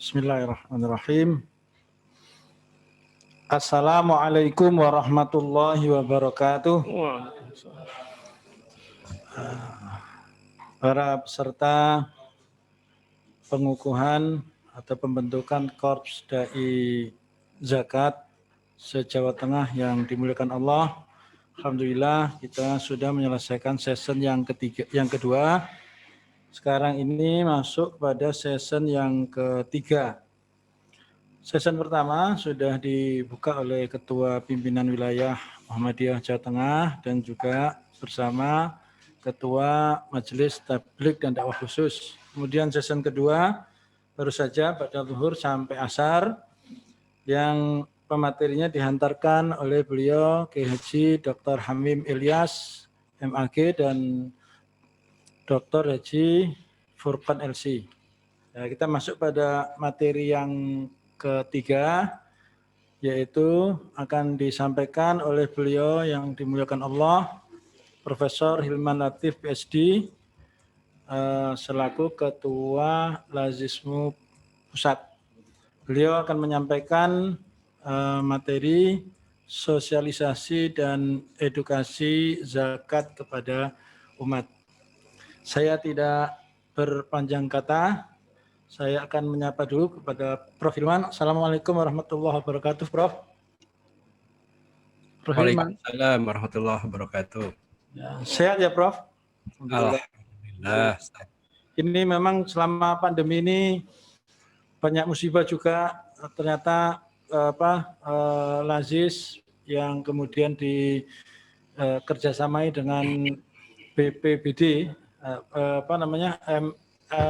Bismillahirrahmanirrahim. Assalamualaikum warahmatullahi wabarakatuh. Para peserta pengukuhan atau pembentukan Korps Dai Zakat se-Jawa Tengah yang dimuliakan Allah. Alhamdulillah kita sudah menyelesaikan session yang kedua. Sekarang ini masuk pada session yang ketiga. Session pertama sudah dibuka oleh Ketua Pimpinan Wilayah Muhammadiyah Jawa Tengah dan juga bersama Ketua Majelis Tabligh dan Dakwah Khusus. Kemudian session kedua baru saja pada zuhur sampai asar yang pematerinya dihantarkan oleh beliau Kiai Haji Dr. Hamim Ilyas MAG dan Dr. Haji Furqan LC. Ya, kita masuk pada materi yang ketiga, yaitu akan disampaikan oleh beliau yang dimuliakan Allah, Profesor Hilman Latif PhD, selaku Ketua Lazismu Pusat. Beliau akan menyampaikan materi sosialisasi dan edukasi zakat kepada umat. Saya tidak berpanjang kata, saya akan menyapa dulu kepada Prof. Hilman. Assalamualaikum warahmatullahi wabarakatuh, Prof. Prof. Waalaikumsalam warahmatullahi wabarakatuh. Ya, sehat ya, Prof? Alhamdulillah. Ini memang selama pandemi ini banyak musibah juga, ternyata Lazis yang kemudian dikerjasamai dengan BPBD,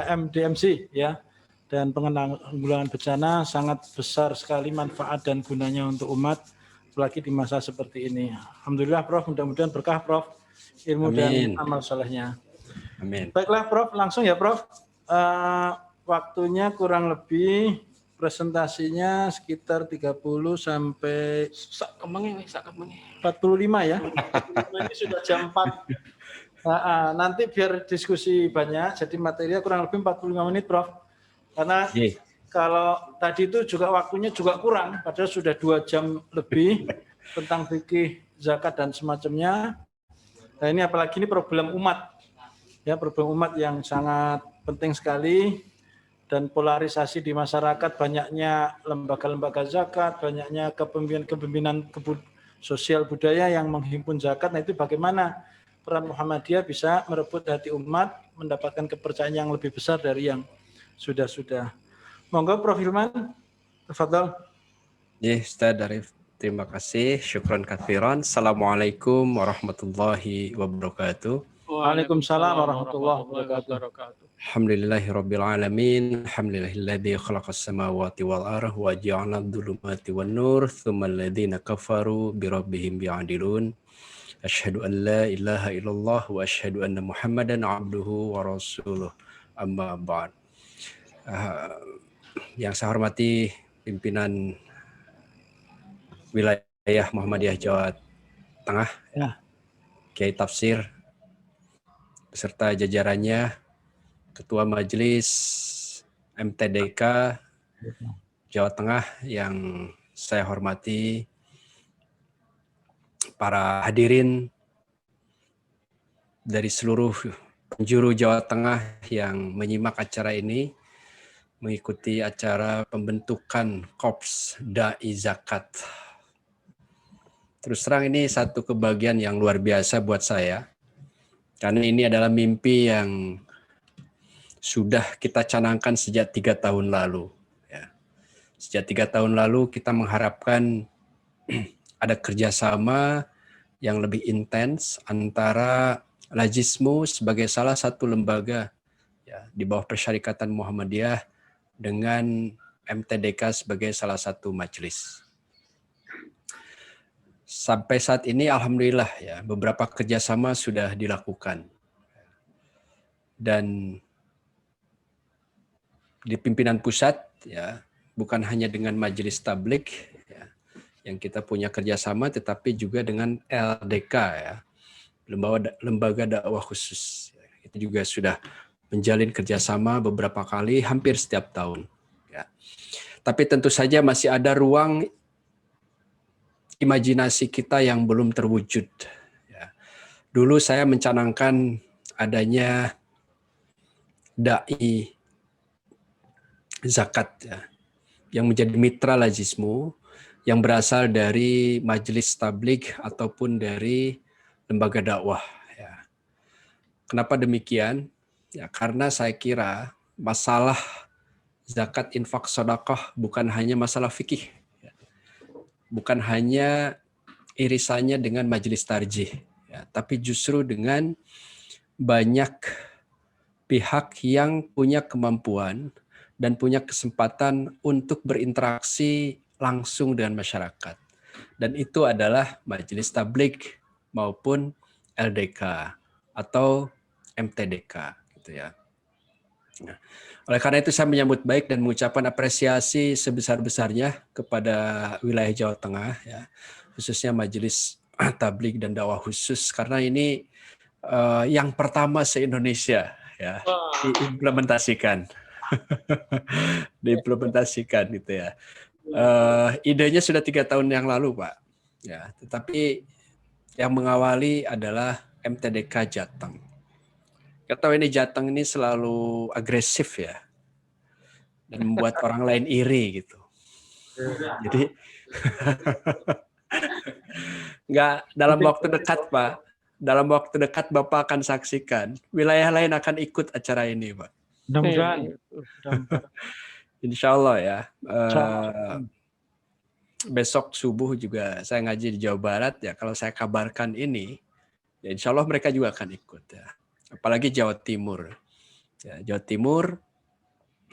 MDMC ya, dan penanggulangan bencana sangat besar sekali manfaat dan gunanya untuk umat, apalagi di masa seperti ini. Alhamdulillah, Prof. Mudah-mudahan berkah, Prof. Ilmu Amin. dan amal solehnya. Amin. Baiklah, Prof. Langsung ya, Prof. Waktunya kurang lebih presentasinya sekitar 30 sampai 45 ya. Ini sudah jam 4. Nanti biar diskusi banyak, jadi materinya kurang lebih 45 menit, Prof. Karena kalau tadi itu juga waktunya juga kurang, padahal sudah 2 jam lebih tentang fikih, zakat, dan semacamnya. Nah ini apalagi ini problem umat, ya, problem umat yang sangat penting sekali, dan polarisasi di masyarakat, banyaknya lembaga-lembaga zakat, banyaknya kepemimpinan sosial budaya yang menghimpun zakat. Nah itu bagaimana peran Muhammadiyah bisa merebut hati umat, mendapatkan kepercayaan yang lebih besar dari yang sudah-sudah. Monggo Prof. Hilman, tafadhol. Ya, Ustaz Arif, terima kasih. Syukran katsiran. Assalamualaikum warahmatullahi wabarakatuh. Waalaikumsalam warahmatullahi wabarakatuh. Alhamdulillahirabbil alamin. Alhamdulillahilladzi khalaqas samawati wal ardha wa ja'ala adh-dhulumati wan nur, tsummal ladzina kafaru bi rabbihim ya'dilun. Asyhadu an la ilaha illallah wa asyhadu anna Muhammadan abduhu wa rasuluh. Amma ba'd. Yang saya hormati pimpinan wilayah Muhammadiyah Jawa Tengah, ya, Kiai Tafsir beserta jajarannya, Ketua Majelis MTDK Jawa Tengah yang saya hormati, para hadirin dari seluruh penjuru Jawa Tengah yang menyimak acara ini, mengikuti acara pembentukan Korps Dai Zakat. Terus terang ini satu kebahagiaan yang luar biasa buat saya, karena ini adalah mimpi yang sudah kita canangkan sejak 3 tahun lalu. Ya. Sejak 3 tahun lalu kita mengharapkan ada kerjasama yang lebih intens antara Lazismu sebagai salah satu lembaga ya, di bawah Persyarikatan Muhammadiyah dengan MTDK sebagai salah satu majelis. Sampai saat ini alhamdulillah ya, beberapa kerjasama sudah dilakukan. Dan di pimpinan pusat ya, bukan hanya dengan majelis tabligh ya, yang kita punya kerjasama, tetapi juga dengan LDK ya, lembaga dakwah khusus. Itu juga sudah menjalin kerjasama beberapa kali, hampir setiap tahun. Ya. Tapi tentu saja masih ada ruang imajinasi kita yang belum terwujud. Ya. Dulu saya mencanangkan adanya dai zakat ya, yang menjadi mitra lazismu yang berasal dari majelis tabligh ataupun dari lembaga dakwah. Ya. Kenapa demikian? Ya, karena saya kira masalah zakat, infak, sedekah bukan hanya masalah fikih, ya. Bukan hanya irisannya dengan majelis tarjih, ya, tapi justru dengan banyak pihak yang punya kemampuan dan punya kesempatan untuk berinteraksi langsung dengan masyarakat. Dan itu adalah majelis tabligh maupun LDK atau MTDK, gitu ya. Nah, oleh karena itu saya menyambut baik dan mengucapkan apresiasi sebesar-besarnya kepada wilayah Jawa Tengah, ya, khususnya majelis tabligh dan dakwah khusus, karena ini yang pertama se-Indonesia ya diimplementasikan, diimplementasikan gitu ya. Idenya sudah 3 tahun yang lalu, Pak. Ya, tetapi yang mengawali adalah MTDK Jateng. Kita tahu ini Jateng ini selalu agresif ya, dan membuat orang lain iri gitu. Jadi nggak dalam waktu dekat, Pak. Dalam waktu dekat Bapak akan saksikan wilayah lain akan ikut acara ini, Pak. Mudah-mudahan. Insya Allah ya. Besok subuh juga saya ngaji di Jawa Barat ya. Kalau saya kabarkan ini, ya insya Allah mereka juga akan ikut ya. Apalagi Jawa Timur. Ya, Jawa Timur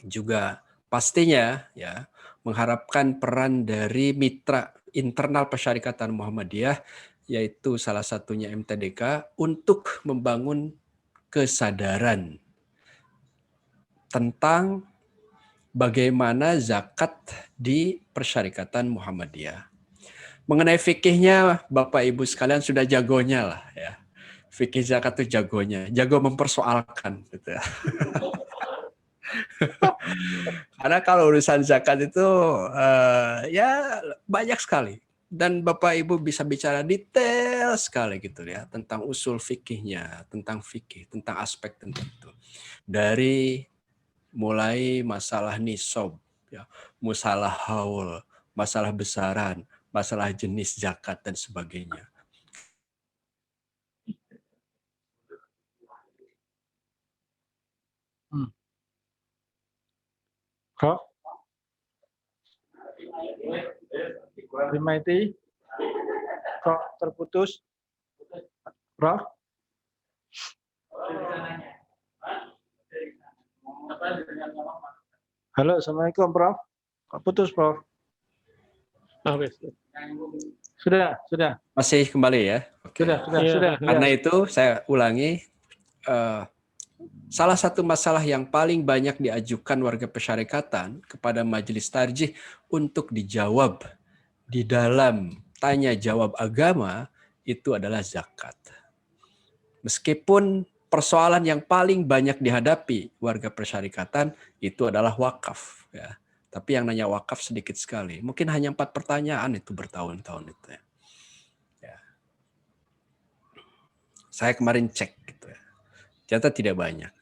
juga pastinya ya mengharapkan peran dari mitra internal Persyarikatan Muhammadiyah, yaitu salah satunya MTDK, untuk membangun kesadaran tentang bagaimana zakat di Persyarikatan Muhammadiyah. Mengenai fikihnya, Bapak Ibu sekalian sudah jagonya lah ya. Fikih zakat itu jagonya, jago mempersoalkan gitu ya. Karena kalau urusan zakat itu ya banyak sekali. Dan Bapak Ibu bisa bicara detail sekali gitu ya tentang usul fikihnya, tentang fikih, tentang aspek tertentu. Dari mulai masalah nisab, ya, masalah haul, masalah besaran, masalah jenis zakat dan sebagainya. Kok? Rimaiti? Kok terputus? Prof? Halo, Assalamualaikum, Prof. Kok putus, Prof? Sudah. Masih kembali ya? Oke. Sudah. Karena itu saya ulangi, salah satu masalah yang paling banyak diajukan warga persyarikatan kepada majelis tarjih untuk dijawab di dalam tanya jawab agama itu adalah zakat. Meskipun persoalan yang paling banyak dihadapi warga persyarikatan itu adalah wakaf, ya. Tapi yang nanya wakaf sedikit sekali. Mungkin hanya 4 pertanyaan itu bertahun-tahun itu ya. Saya kemarin cek gitu ya. Ternyata tidak banyak.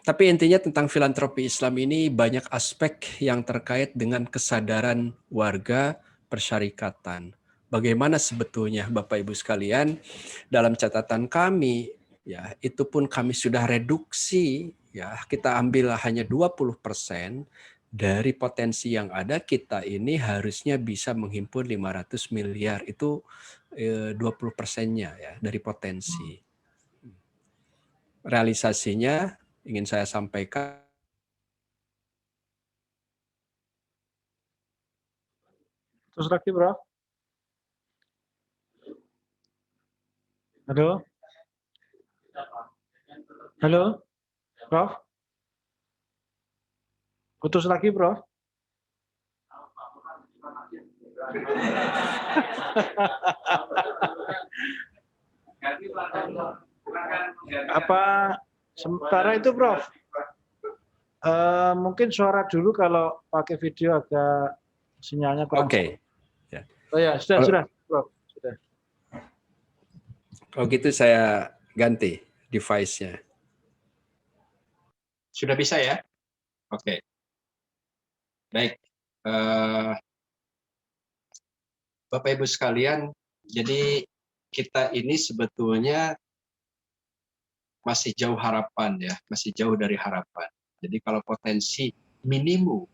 Tapi intinya tentang filantropi Islam ini banyak aspek yang terkait dengan kesadaran warga persyarikatan. Bagaimana sebetulnya Bapak Ibu sekalian, dalam catatan kami ya, itu pun kami sudah reduksi ya, kita ambil hanya 20% dari potensi yang ada. Kita ini harusnya bisa menghimpun 500 miliar, itu 20%-nya ya dari potensi. Realisasinya ingin saya sampaikan. Terus lagi, Bro. Halo, Prof. Putus lagi, Prof. Apa sementara itu, Prof? Mungkin suara dulu, kalau pakai video agak sinyalnya kurang. Oke. Ya. Oh ya, sudah, Prof. Sudah. Kalau gitu saya ganti device-nya. Sudah bisa ya? Oke. Baik. Bapak Ibu sekalian, jadi kita ini sebetulnya masih jauh harapan ya, masih jauh dari harapan. Jadi kalau potensi minimum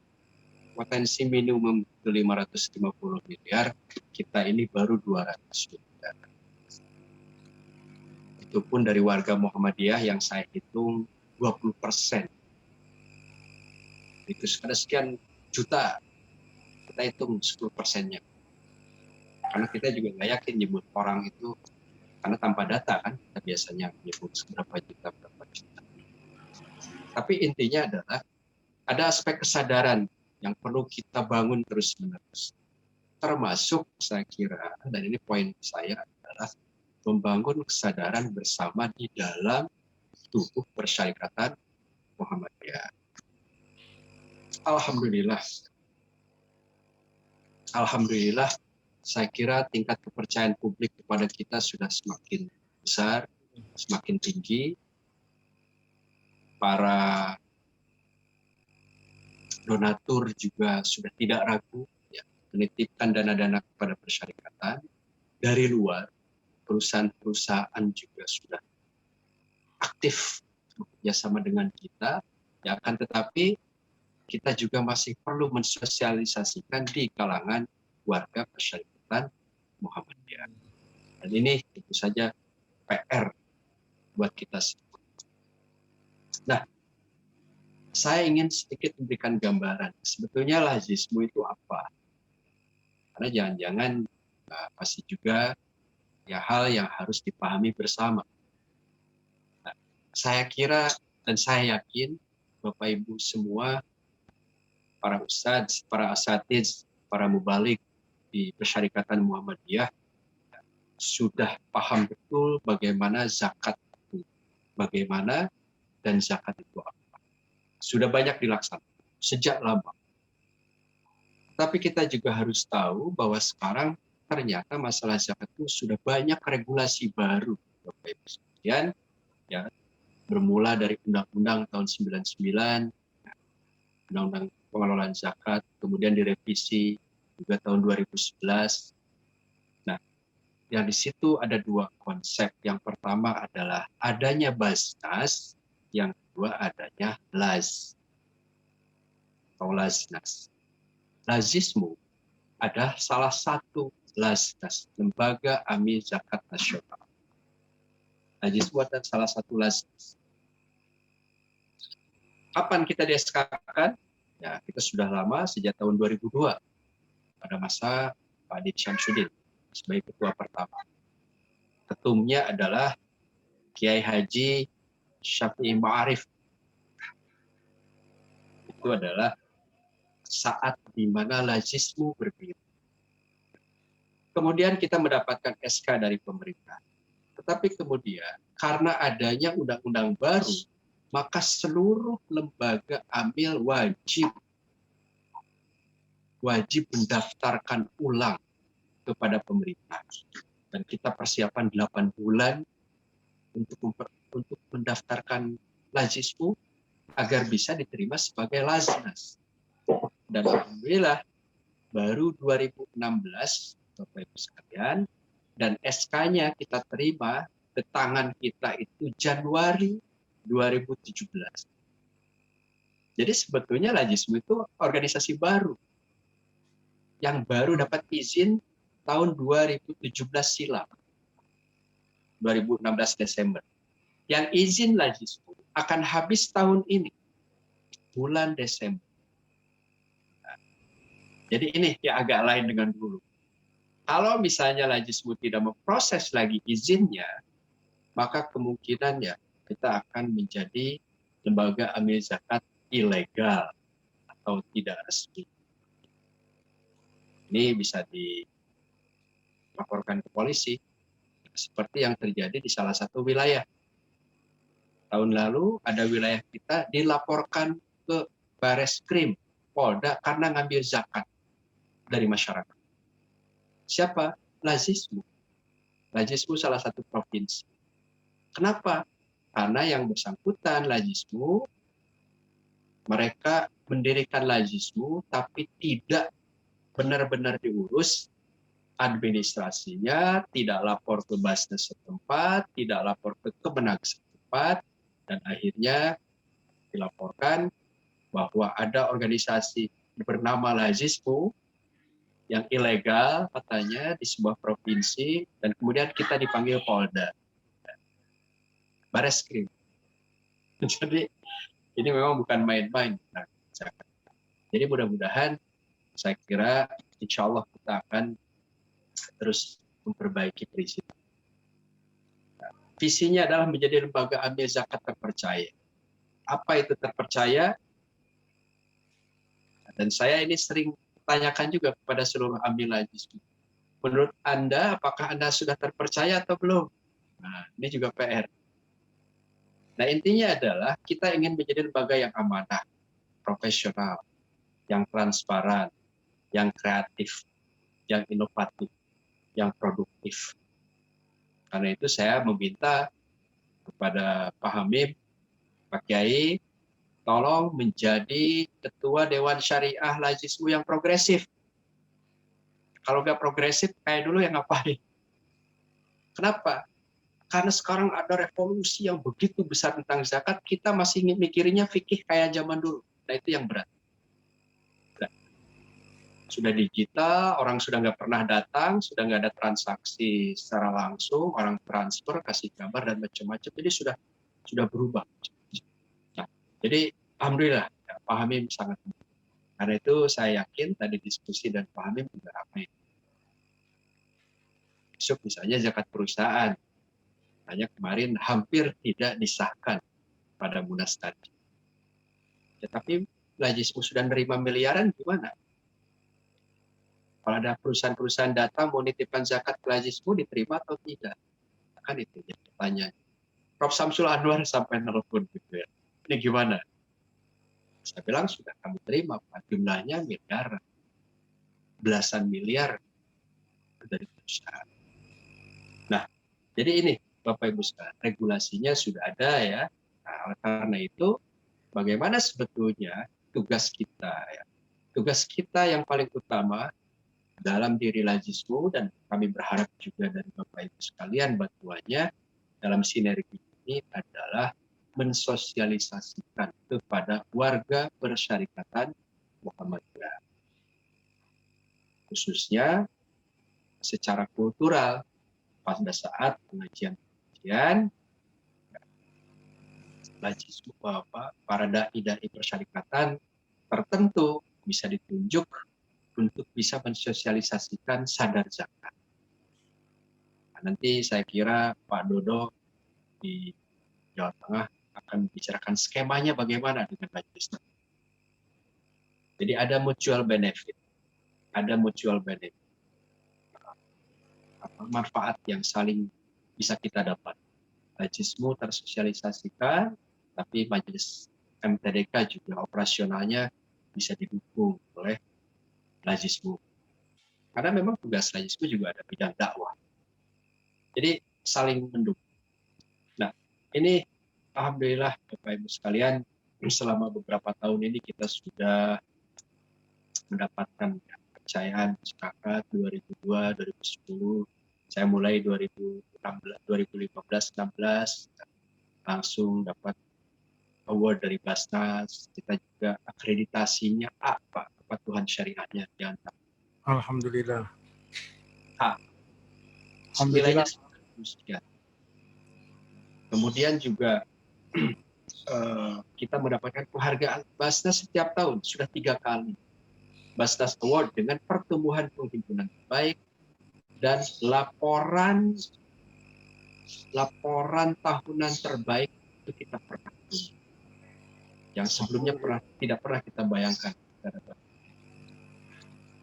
itu 550 miliar, kita ini baru 200 miliar. Itu pun dari warga Muhammadiyah yang saya hitung 20%. Itu ada sekian juta, kita hitung 10%-nya. Karena kita juga nggak yakin nyebut orang itu, karena tanpa data kan, kita biasanya nyebut berapa juta. Tapi intinya adalah ada aspek kesadaran yang perlu kita bangun terus-menerus. Termasuk saya kira, dan ini poin saya adalah membangun kesadaran bersama di dalam tubuh Persyarikatan Muhammadiyah. Alhamdulillah, saya kira tingkat kepercayaan publik kepada kita sudah semakin besar, semakin tinggi. Para donatur juga sudah tidak ragu ya, menitipkan dana-dana kepada persyarikatan. Dari luar, perusahaan-perusahaan juga sudah aktif bekerjasama dengan kita. Ya, akan tetapi kita juga masih perlu mensosialisasikan di kalangan warga Persyarikatan Muhammadiyah. Dan ini tentu saja PR buat kita semua. Nah, saya ingin sedikit memberikan gambaran. Sebetulnya lazismu itu apa? Karena jangan-jangan pasti juga ya hal yang harus dipahami bersama. Nah, saya kira dan saya yakin Bapak Ibu semua, para ustadz, para asatiz, para mubalik di Persyarikatan Muhammadiyah sudah paham betul bagaimana zakat itu, bagaimana dan zakat itu apa. Sudah banyak dilaksanakan sejak lama. Tapi kita juga harus tahu bahwa sekarang ternyata masalah zakat itu sudah banyak regulasi baru, Bapak Ibu sekalian, ya, bermula dari Undang-Undang tahun 99, Undang-Undang Pengelolaan Zakat, kemudian direvisi juga tahun 2011. Nah, yang di situ ada dua konsep. Yang pertama adalah adanya basnas, yang kedua adanya laz atau laznas. Lazismu adalah salah satu laznas, Lembaga Amil Zakat Nasional. Lazismu adalah salah satu laznas. Kapan kita di-SK-kan? Ya, kita sudah lama, sejak tahun 2002 pada masa Pak Adib Syamsuddin sebagai ketua pertama. Ketumnya adalah Kiai Haji Syafi'i Ma'arif. Itu adalah saat di mana lazismu berdiri. Kemudian kita mendapatkan SK dari pemerintah. Tetapi kemudian karena adanya undang-undang baru, maka seluruh lembaga amil wajib mendaftarkan ulang kepada pemerintah. Dan kita persiapan 8 bulan untuk mendaftarkan lazismu agar bisa diterima sebagai laznas. Dan alhamdulillah baru 2016, Bapak Ibu sekalian, dan SK-nya kita terima ke tangan kita itu Januari 2017. Jadi sebetulnya lazismu itu organisasi baru yang baru dapat izin tahun 2017 silam, 2016 Desember. Yang izin lazismu akan habis tahun ini, bulan Desember. Jadi ini yang agak lain dengan dulu. Kalau misalnya lazismu tidak memproses lagi izinnya, maka kemungkinan ya kita akan menjadi lembaga amil zakat ilegal atau tidak resmi. Ini bisa dilaporkan ke polisi, seperti yang terjadi di salah satu wilayah. Tahun lalu ada wilayah kita dilaporkan ke Bareskrim Polda karena ngambil zakat dari masyarakat. Siapa? Lazismu. Lazismu salah satu provinsi. Kenapa? Karena yang bersangkutan Lazismu, mereka mendirikan Lazismu tapi tidak benar-benar diurus administrasinya, tidak lapor ke Basnas setempat, tidak lapor ke Kemenag setempat, dan akhirnya dilaporkan bahwa ada organisasi bernama Lazismu yang ilegal katanya di sebuah provinsi, dan kemudian kita dipanggil Polda, Bareskrim. Jadi ini memang bukan main-main. Nah, jadi mudah-mudahan saya kira insya Allah kita akan terus memperbaiki prinsip. Visinya adalah menjadi lembaga amil zakat terpercaya. Apa itu terpercaya? Dan saya ini sering tanyakan juga kepada seluruh amil Lazismu. Menurut Anda, apakah Anda sudah terpercaya atau belum? Nah, ini juga PR. Nah, intinya adalah kita ingin menjadi lembaga yang amanah, profesional, yang transparan, yang kreatif, yang inovatif, yang produktif. Karena itu saya meminta kepada Pak Hamim, Pak Kiai, tolong menjadi Ketua Dewan Syariah Lazismu yang progresif. Kalau nggak progresif, kayak dulu yang ngapain? Kenapa? Karena sekarang ada revolusi yang begitu besar tentang zakat, kita masih mikirinnya fikih kayak zaman dulu. Nah, itu yang berat. Nah, sudah digital, orang sudah nggak pernah datang, sudah nggak ada transaksi secara langsung, orang transfer, kasih kabar, dan macam-macam. Jadi sudah berubah. Nah, jadi alhamdulillah, ya, Pak Hamim sangat. Karena itu saya yakin tadi diskusi dan Pak Hamim juga ramai. Besok misalnya zakat perusahaan, hanya kemarin hampir tidak disahkan pada Munas tadi. Tetapi Lazismu sudah menerima miliaran gimana? Kalau ada perusahaan-perusahaan datang mau nitipkan zakat ke Lazismu, diterima atau tidak? Kan itu jadi pertanyaan. Prof. Samsul Anwar sampai nelpon gitu ya. Ini gimana? Saya bilang sudah kami terima, Pak. Jumlahnya miliaran. Belasan miliar dari perusahaan. Nah, jadi ini Bapak Ibu sekalian, regulasinya sudah ada ya. Nah, karena itu bagaimana sebetulnya tugas kita ya. Tugas kita yang paling utama dalam diri Lazismu, dan kami berharap juga dari Bapak Ibu sekalian bantuannya dalam sinergi ini adalah mensosialisasikan kepada warga persyarikatan Muhammadiyah. Khususnya secara kultural pada saat pengajian Lazismu, para dai persyarikatan tertentu bisa ditunjuk untuk bisa mensosialisasikan sadar zakat. Nah, nanti saya kira Pak Dodo di Jawa Tengah akan membicarakan skemanya bagaimana dengan Lazismu. Jadi ada mutual benefit, manfaat yang saling bisa kita dapat. Lazismu tersosialisasikan, tapi majelis MTDK juga operasionalnya bisa didukung oleh Lazismu. Karena memang tugas Lazismu juga ada bidang dakwah. Jadi saling mendukung. Nah, ini alhamdulillah Bapak Ibu sekalian, selama beberapa tahun ini kita sudah mendapatkan kepercayaan masyarakat 2002, 2010. Saya mulai 2015-16 langsung dapat award dari Basnas. Kita juga akreditasinya A, Pak, kepatuhan syariahnya diantara. Alhamdulillah. A. Alhamdulillah. Nilainya. Kemudian juga kita mendapatkan penghargaan Basnas setiap tahun, sudah 3 kali. Basnas Award dengan pertumbuhan penghimpunan terbaik dan laporan tahunan terbaik itu kita pernah yang sebelumnya tidak pernah kita bayangkan.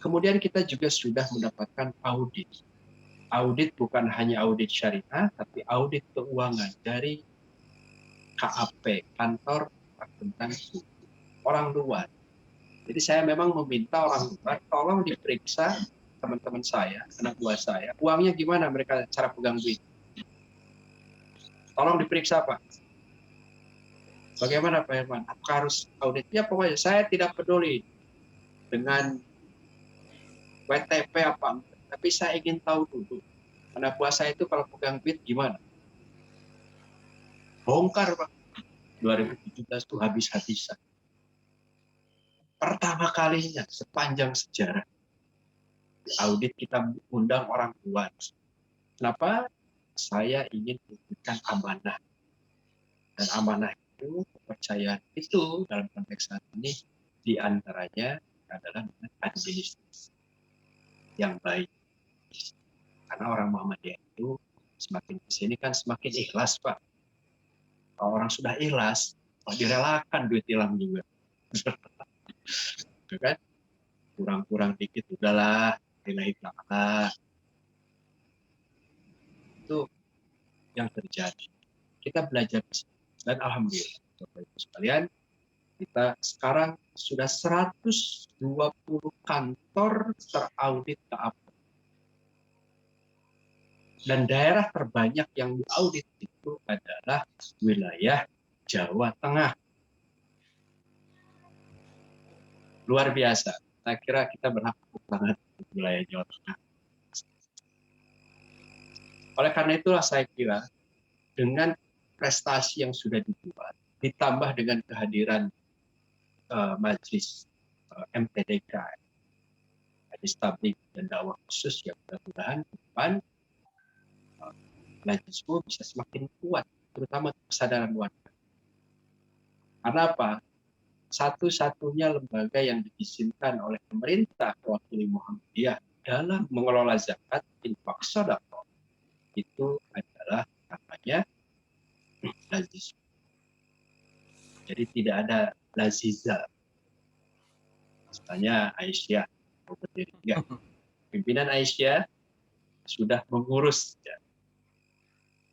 Kemudian kita juga sudah mendapatkan audit. Audit bukan hanya audit syariah, tapi audit keuangan dari KAP, Kantor Akuntan Hukum. orang luar. Jadi saya memang meminta orang luar, tolong diperiksa teman-teman saya, anak buah saya, uangnya gimana mereka cara pegang duit. Tolong diperiksa Pak. Bagaimana Pak Herman? Apakah harus audit? Ya pokoknya saya tidak peduli dengan WTP apa, tapi saya ingin tahu dulu. Anak buah saya itu kalau pegang duit gimana? Bongkar Pak. 2017 itu habis-habisan. Pertama kalinya sepanjang sejarah audit kita undang orang luar. Kenapa? Saya ingin memberikan amanah. Dan amanah itu, kepercayaan itu dalam konteks saat ini diantaranya adalah administrasi yang baik. Karena orang Muhammadiyah itu semakin kesini kan semakin ikhlas Pak. Kalau orang sudah ikhlas, direlakan duit hilang juga. Kan? Kurang-kurang dikit udahlah, lillahi ta'ala. Itu yang terjadi. Kita belajar dan alhamdulillah Bapak Ibu sekalian, kita sekarang sudah 120 kantor teraudit keamanan. Dan daerah terbanyak yang diaudit itu adalah wilayah Jawa Tengah. Luar biasa. Saya kira kita berhak banget di wilayah Jawa Tengah. Oleh karena itulah saya kira dengan prestasi yang sudah dibuat, ditambah dengan kehadiran Majelis MTDK, Majelis Tabligh dan Dakwah Khusus yang mudah-mudahan ke depan Majelismu bisa semakin kuat, terutama kesadaran warga. Karena apa? Satu-satunya lembaga yang diizinkan oleh pemerintah mewakili Muhammadiyah dalam mengelola zakat, infak, sedekah itu adalah namanya lazis. Jadi tidak ada laziza. Misalnya Aisyah, pimpinan Aisyah sudah mengurus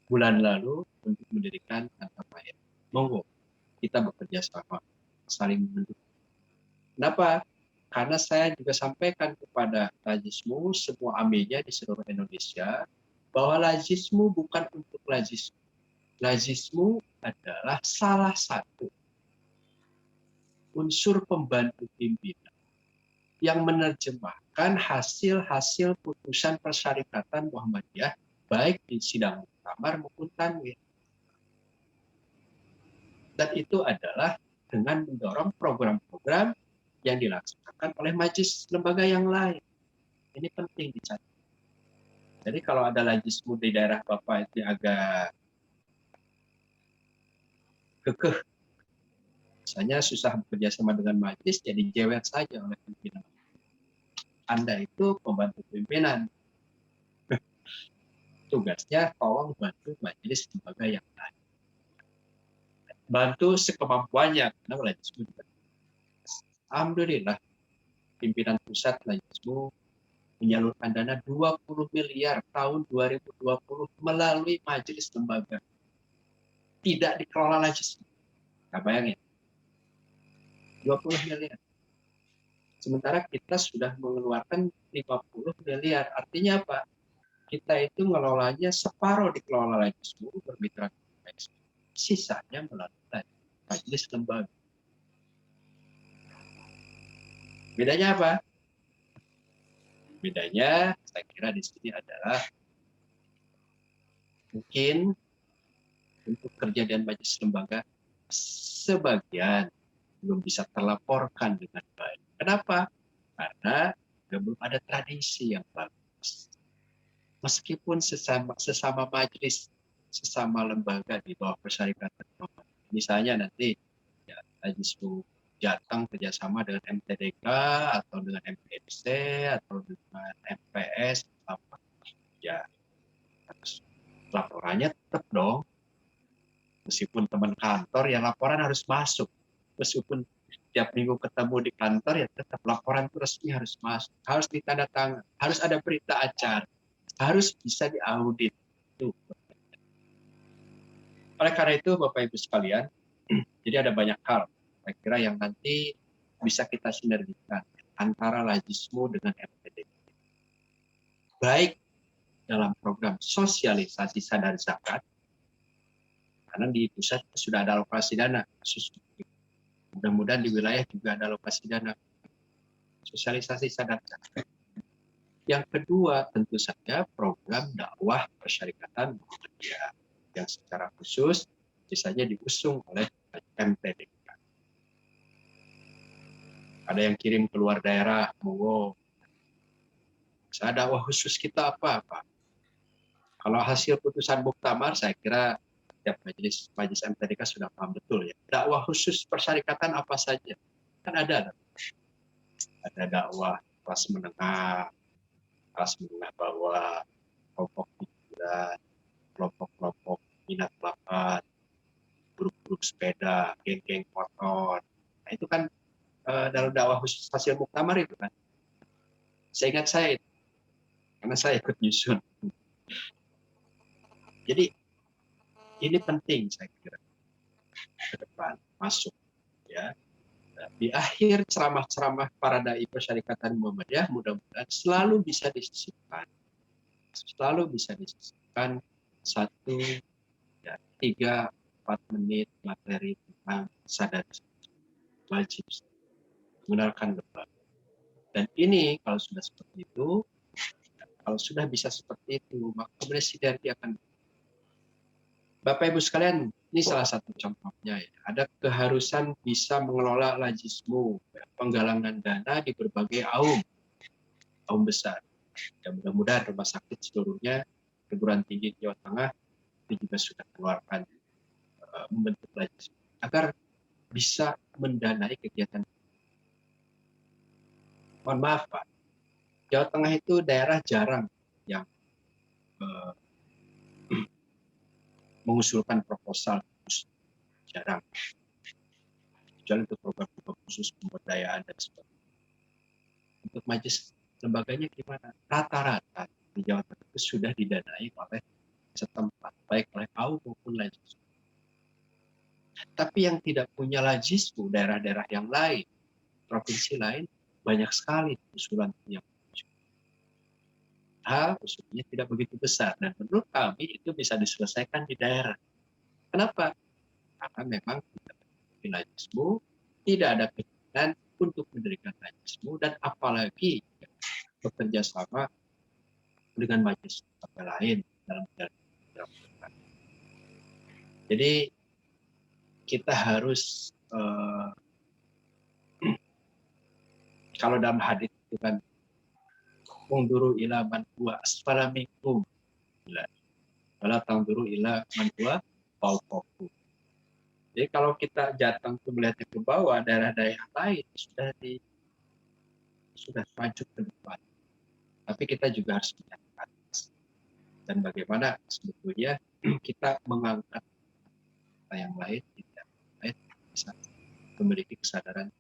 bulan lalu untuk mendirikan kantor mayat. Monggo kita bekerja sama, saling mendukung. Kenapa? Karena saya juga sampaikan kepada Lazismu, semua aminnya di seluruh Indonesia, bahwa Lazismu bukan untuk Lazismu. Lazismu adalah salah satu unsur pembantu pimpinan yang menerjemahkan hasil-hasil putusan persyarikatan Muhammadiyah, baik di sidang muktamar maupun tanwir. Dan itu adalah dengan mendorong program-program yang dilaksanakan oleh majelis lembaga yang lain. Ini penting dicatat. Jadi kalau ada lazismu di daerah Bapak itu agak kekeh, misalnya susah bekerja sama dengan majelis, jadi jewet saja oleh pimpinan. Anda itu pembantu pimpinan. Tugasnya tolong bantu majelis lembaga yang lain. Bantu sekemampuannya. Karena lazismu juga. Alhamdulillah, pimpinan pusat lazismu menyalurkan dana 20 miliar tahun 2020 melalui majelis lembaga. Tidak dikelola lazismu. Nah, bayangin. 20 miliar. Sementara kita sudah mengeluarkan 50 miliar. Artinya apa? Kita itu ngelolanya separuh dikelola lazismu, bermitra dengan sisanya melalui majelis lembaga. Bedanya apa? Bedanya saya kira di sini adalah mungkin untuk kerja dan majelis lembaga sebagian belum bisa terlaporkan dengan baik. Kenapa? Karena belum ada tradisi yang bagus. Meskipun sesama majelis, sesama lembaga di bawah persyarikatan, misalnya nanti ya, Lazismu Jateng kerjasama dengan MTDK atau dengan MPC atau dengan MPS apa ya, laporannya tetap dong. Meskipun teman kantor ya laporan harus masuk. Meskipun tiap minggu ketemu di kantor ya tetap laporan itu resmi harus masuk. Harus ditandatangan, harus ada berita acara, harus bisa diaudit. Oleh karena itu Bapak Ibu sekalian, jadi ada banyak hal saya kira yang nanti bisa kita sinergikan antara Lajismu dengan MPD. Baik dalam program sosialisasi sadar zakat, karena di pusat sudah ada alokasi dana, mudah-mudahan di wilayah juga ada alokasi dana sosialisasi sadar zakat. Yang kedua tentu saja program dakwah persyarikatan Muhammadiyah yang secara khusus misalnya diusung oleh MTD. Ada yang kirim keluar daerah, monggo. Dakwah khusus kita apa-apa. Kalau hasil putusan muktamar, saya kira setiap majelis MTDK sudah paham betul ya. Dakwah khusus persyarikatan apa saja? Kan ada dakwah kelas menengah bawah, kelompok pikiran, kelompok minat bakat, grup-grup sepeda, geng-geng motor. Nah, itu kan dalam dakwah khusus hasil muktamar itu kan. Seingat saya itu, karena saya ikut nyusun. Jadi ini penting saya kira ke depan masuk ya. Di akhir ceramah-ceramah para dai persyarikatan Muhammadiyah mudah-mudahan selalu bisa disisipkan 1, 3-4 menit materi tentang sadar wajib mengenalkan lembaga. Dan ini kalau sudah seperti itu, kalau sudah bisa seperti itu, maka kemudian sinergi akan. Bapak Ibu sekalian, ini salah satu contohnya ya. Ada keharusan bisa mengelola Lajismu, penggalangan dana di berbagai aum besar. Dan mudah-mudahan rumah sakit seluruhnya, perguruan tinggi Jawa Tengah itu juga sudah keluarkan membentuk Lajismu agar bisa mendanai kegiatan. Mohon maaf Pak, Jawa Tengah itu daerah jarang yang mengusulkan proposal khusus, jarang. Kecuali untuk program khusus pemberdayaan dan sebagainya. Untuk majelis lembaganya gimana? Rata-rata di Jawa Tengah itu sudah didanai oleh setempat, baik oleh AU maupun Lajismu. Tapi yang tidak punya Lajismu, daerah-daerah yang lain, provinsi lain, banyak sekali usulan yang usulnya tidak begitu besar. Dan menurut kami itu bisa diselesaikan di daerah. Kenapa? Karena memang di Lajismu tidak ada keinginan untuk mendirikan Lajismu dan apalagi bekerja sama dengan majelis lain dalam bidang. Jadi kita harus kalau dalam hadis itu kan unduru ila man huwa asfala minkum wala tangduru ila man huwa fawqakum. Jadi kalau kita datang ke melihat ke bawah, daerah-daerah lain sudah maju ke depan. Tapi kita juga harus melihat ke atas. Dan bagaimana sebetulnya kita mengangkat yang lain tidak bisa memiliki kesadaran.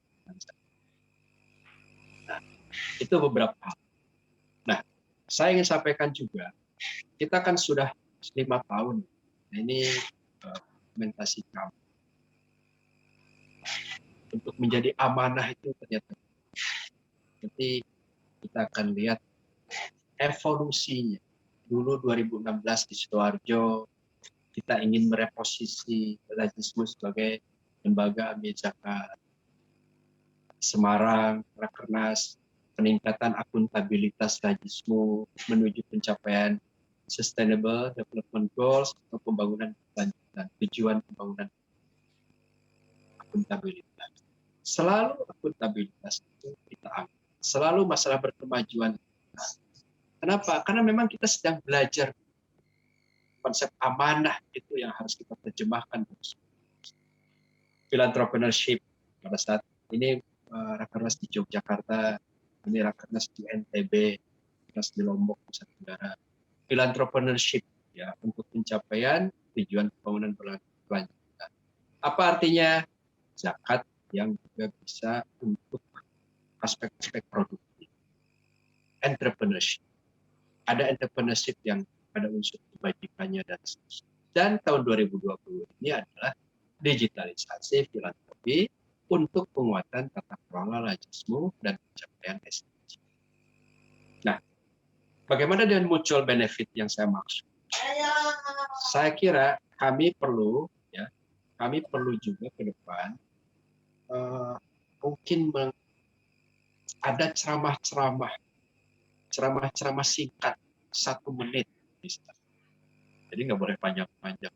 Nah, itu beberapa hal. Nah, saya ingin sampaikan juga, kita kan sudah 5 tahun. Nah, ini implementasi kami. Untuk menjadi amanah itu ternyata. Nanti kita akan lihat evolusinya. Dulu 2016 di Sidoarjo, kita ingin mereposisi Lajismu sebagai lembaga amil zakat. Semarang, Rakernas, peningkatan akuntabilitas Lajismu menuju pencapaian Sustainable Development Goals atau pembangunan berkelanjutan, tujuan pembangunan akuntabilitas. Selalu akuntabilitas itu kita ambil. Selalu masalah berkemajuan. Kenapa? Karena memang kita sedang belajar konsep amanah itu yang harus kita terjemahkan. Philanthropreneurship pada saat ini Rakernas di Yogyakarta, ini Rakernas di NTB, Rakernas di Lombok, Nusa Tenggara. Philanthropreneurship ya untuk pencapaian tujuan pembangunan berkelanjutan. Apa artinya? Zakat yang juga bisa untuk aspek-aspek produktif. Entrepreneurship. Ada entrepreneurship yang ada unsur kebajikannya dan seterusnya. Dan tahun 2020 ini adalah digitalisasi filantropi untuk penguatan tata kelola lajismu dan pencapaian SDG. Nah, bagaimana dengan mutual benefit yang saya maksud? Saya kira kami perlu juga ke depan mungkin ada ceramah singkat 1 menit misalnya. Jadi nggak boleh panjang-panjang.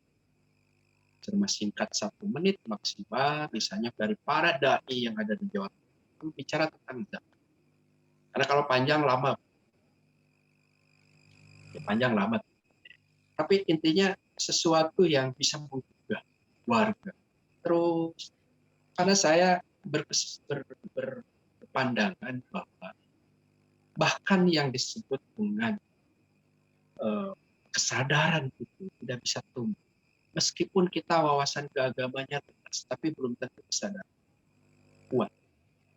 Ceramah singkat 1 menit maksimal, misalnya dari para dai yang ada di Jawa Timur bicara tentang zakat. Karena kalau panjang lama, Tapi intinya sesuatu yang bisa menggugah warga. Terus karena saya berpandangan bahwa bahkan yang disebut dengan kesadaran itu tidak bisa tumbuh. Meskipun kita wawasan keagamannya luas, tapi belum tentu kesadaran kuat.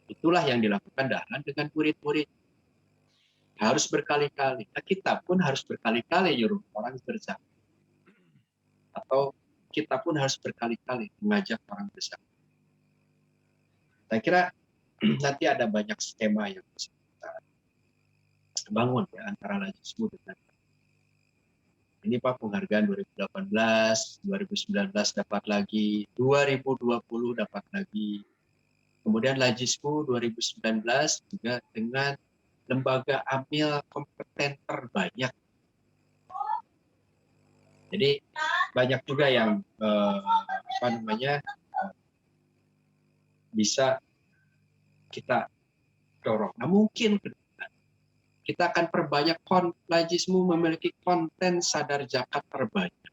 Itulah yang dilakukan Dahlan dengan murid-murid. Harus berkali-kali. Nah, kita pun harus berkali-kali nyuruh orang berzakat. Atau kita pun harus berkali-kali mengajak orang berzakat. Saya kira nanti ada banyak skema yang bisa kita bangun ya, antara Lajismu dengan ini Pak, penghargaan 2018, 2019 dapat lagi, 2020 dapat lagi. Kemudian Lajismu 2019 juga dengan lembaga amil kompeten terbanyak. Jadi banyak juga yang bisa kita dorong. Nah, mungkin kita akan perbanyak Lajismu memiliki konten sadar zakat terbanyak.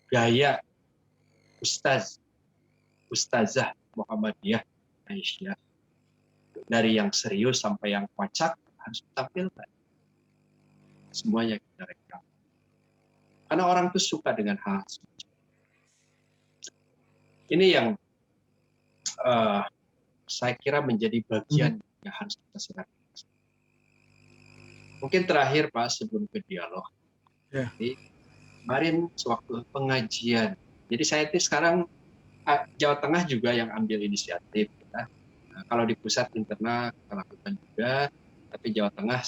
Gaya Ustazah Muhammadiyah Aisyah. Dari yang serius sampai yang kocak harus ditampilkan. Semuanya kita rekam. Karena orang itu suka dengan hal semacam. Ini yang saya kira menjadi bagian yang harus kita serahkan. Mungkin terakhir Pak, sebelum ke dialog. Ya. Jadi, kemarin sewaktu pengajian. Jadi saya itu sekarang Jawa Tengah juga yang ambil inisiatif. Ya. Nah, kalau di pusat internal kita lakukan juga, tapi Jawa Tengah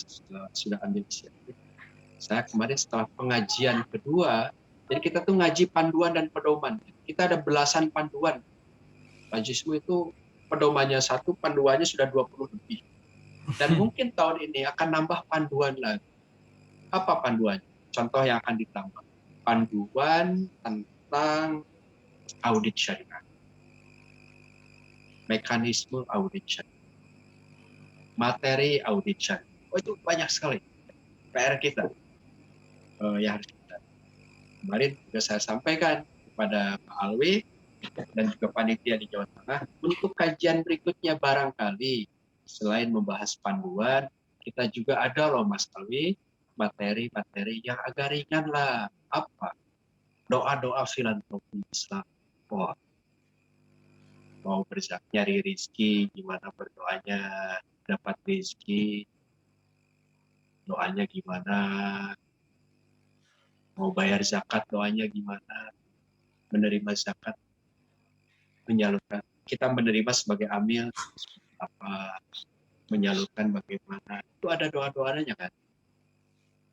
sudah ambil inisiatif. Saya kemarin setelah pengajian kedua, jadi kita tuh ngaji panduan dan pedoman. Kita ada belasan panduan. Lajismu itu pedomannya 1, panduannya sudah 20 lebih. Dan mungkin tahun ini akan nambah panduan lagi. Apa panduan? Contoh yang akan ditambah. Panduan tentang audit syariah. Mekanisme audit syariah. Materi audit syariah. Oh, itu banyak sekali PR kita yang harus kita. Kemarin juga saya sampaikan kepada Pak Alwi dan juga panitia di Jawa Tengah untuk kajian berikutnya barangkali selain membahas panduan, kita juga ada loh Mas Alwi materi-materi yang agak ringan lah. Apa? Doa-doa filantropi Islam. Oh, mau berzakat nyari rezeki, gimana berdoanya dapat rezeki, doanya gimana, mau bayar zakat doanya gimana, menerima zakat, menyalurkan. Kita menerima sebagai amil apa, menyalurkan bagaimana. Itu ada doa-doanya kan.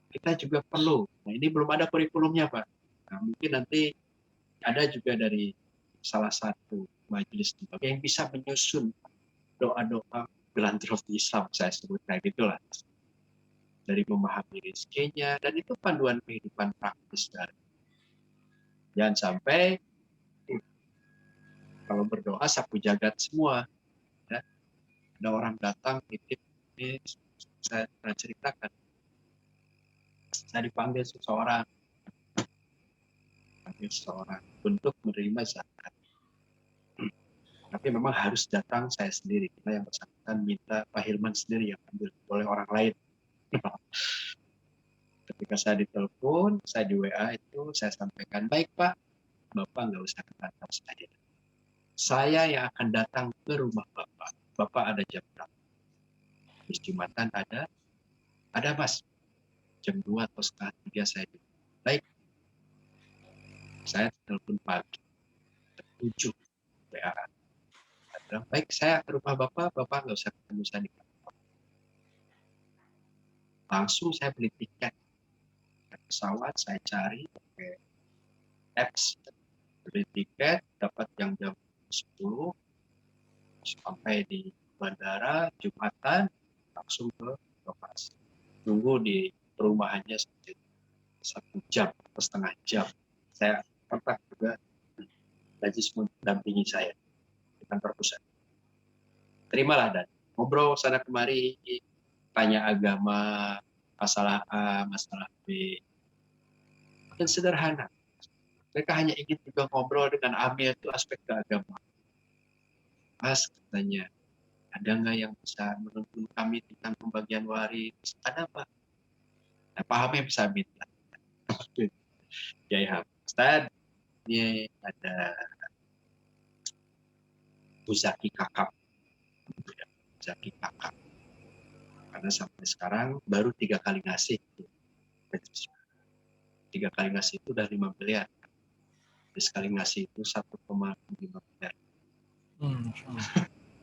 Kita juga perlu. Nah, ini belum ada kurikulumnya Pak. Nah, mungkin nanti ada juga dari salah satu majelis yang bisa menyusun doa-doa filantropi Islam, saya sebut kayak gitulah. Dari memahami rezekinya, dan itu panduan kehidupan praktis. Jangan sampai kalau berdoa sapu jagat semua. Ya. Ada orang datang titip, ini saya pernah ceritakan. Saya dipanggil seseorang untuk menerima zakat. Tapi memang harus datang saya sendiri. Kita yang bersangkutan minta Pak Hilman sendiri yang ambil, oleh orang lain. Ketika saya ditelepon, saya di WA itu saya sampaikan, baik Pak, Bapak nggak usah ke kantor saya. Saya yang akan datang ke rumah Bapak. Bapak ada jam berapa? Habis Jumatan ada Mas. Jam 2 atau setengah 3 saya. Baik. Saya telepon pagi. Jam 7 WA. Bilang, baik, saya ke rumah Bapak nggak usah ketemu saya di kantor. Langsung saya beli tiket pesawat, saya cari pakai apps, beli tiket, dapat jam 10, sampai di bandara Jumatan, langsung ke lokasi. Tunggu di perumahannya 1 jam atau setengah jam. Saya kontak juga Najis mendampingi saya di kantor pusat. Terimalah dan ngobrol sana kemari, tanya agama, masalah A, masalah B, dan sederhana. Mereka hanya ingin juga ngobrol dengan Amir itu aspek keagamaan. Mas, katanya, ada nggak yang bisa menuntun kami tentang pembagian waris? Ada, Pak. Nah, Pak Hamid bisa minta. Ya, Ustaz, ini ada Buzaki kakap. Buzaki kakap. Karena sampai sekarang baru 3 kali ngasih. 3 kali ngasih itu udah 5 miliar. Sekali ngasih itu 1,5 miliar.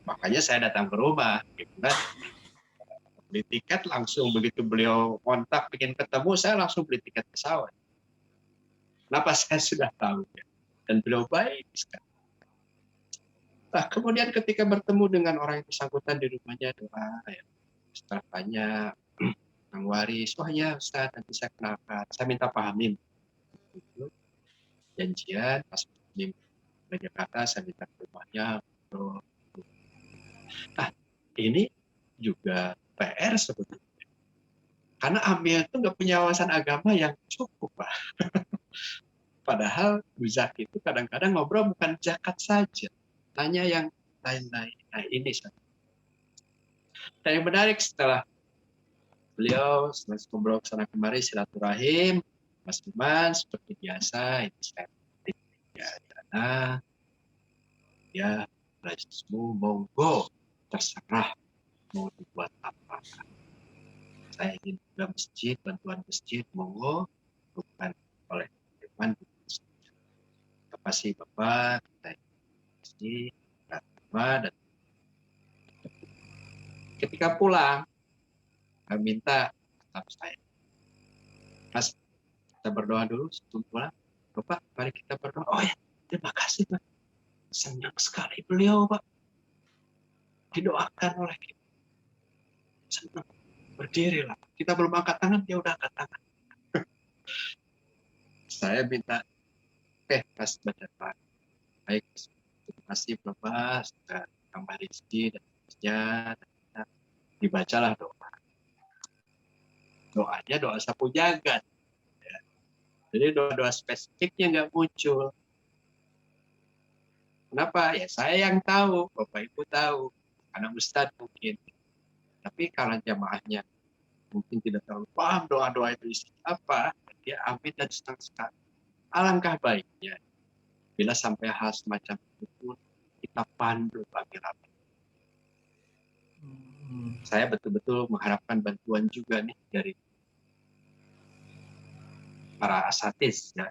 Makanya saya datang ke rumah, gitu kan. Beli tiket langsung, begitu beliau kontak ingin ketemu, saya langsung beli tiket pesawat. Kenapa? Saya sudah tahu ya. Dan beliau baik sekali. Nah, kemudian ketika bertemu dengan orang yang bersangkutan di rumahnya, doa ya. Setelah tanya tentang waris, wah ya Ustaz, nanti saya kenalkan. Saya minta pahamin. Janjian, pas di Jakarta, saya minta ke rumahnya. Nah, ini juga PR sebetulnya. Karena Amir itu nggak punya wawasan agama yang cukup, Pak. Padahal Buzaki itu kadang-kadang ngobrol bukan zakat saja. Tanya yang lain-lain. Nah, ini satu. Dan yang menarik setelah beliau ngobrol sana kemari silaturahim, Mas Iman seperti biasa, ini saya ya dana, ya Rajismu monggo terserah mau dibuat apa. Saya ingin juga masjid, bantuan masjid, monggo bukan oleh teman. Terima kasih Bapak, kita masjid, dan ketika pulang, kami minta tetap saya. Mas, kita berdoa dulu sebelum pulang. Bapak, mari kita berdoa. Oh ya, terima kasih Pak. Senang sekali beliau Pak. Didoakan oleh kita. Senang. Berdirilah. Kita belum angkat tangan, dia udah angkat tangan. Saya minta, Mas baca Pak. Baik, terima kasih Bapak. Sudah tambah rezeki dan seterusnya. Dibacalah doa. Doanya doa sapu jagat. Ya. Jadi doa-doa spesifiknya nggak muncul. Kenapa? Ya saya yang tahu, Bapak Ibu tahu. Karena Ustadz mungkin. Tapi kalau jamaahnya mungkin tidak terlalu paham doa-doa itu isi apa, dia amin dan senang sekali. Alangkah baiknya bila sampai hal semacam itu pun kita pandu rame-rame. Saya betul-betul mengharapkan bantuan juga nih dari para asatidz ya,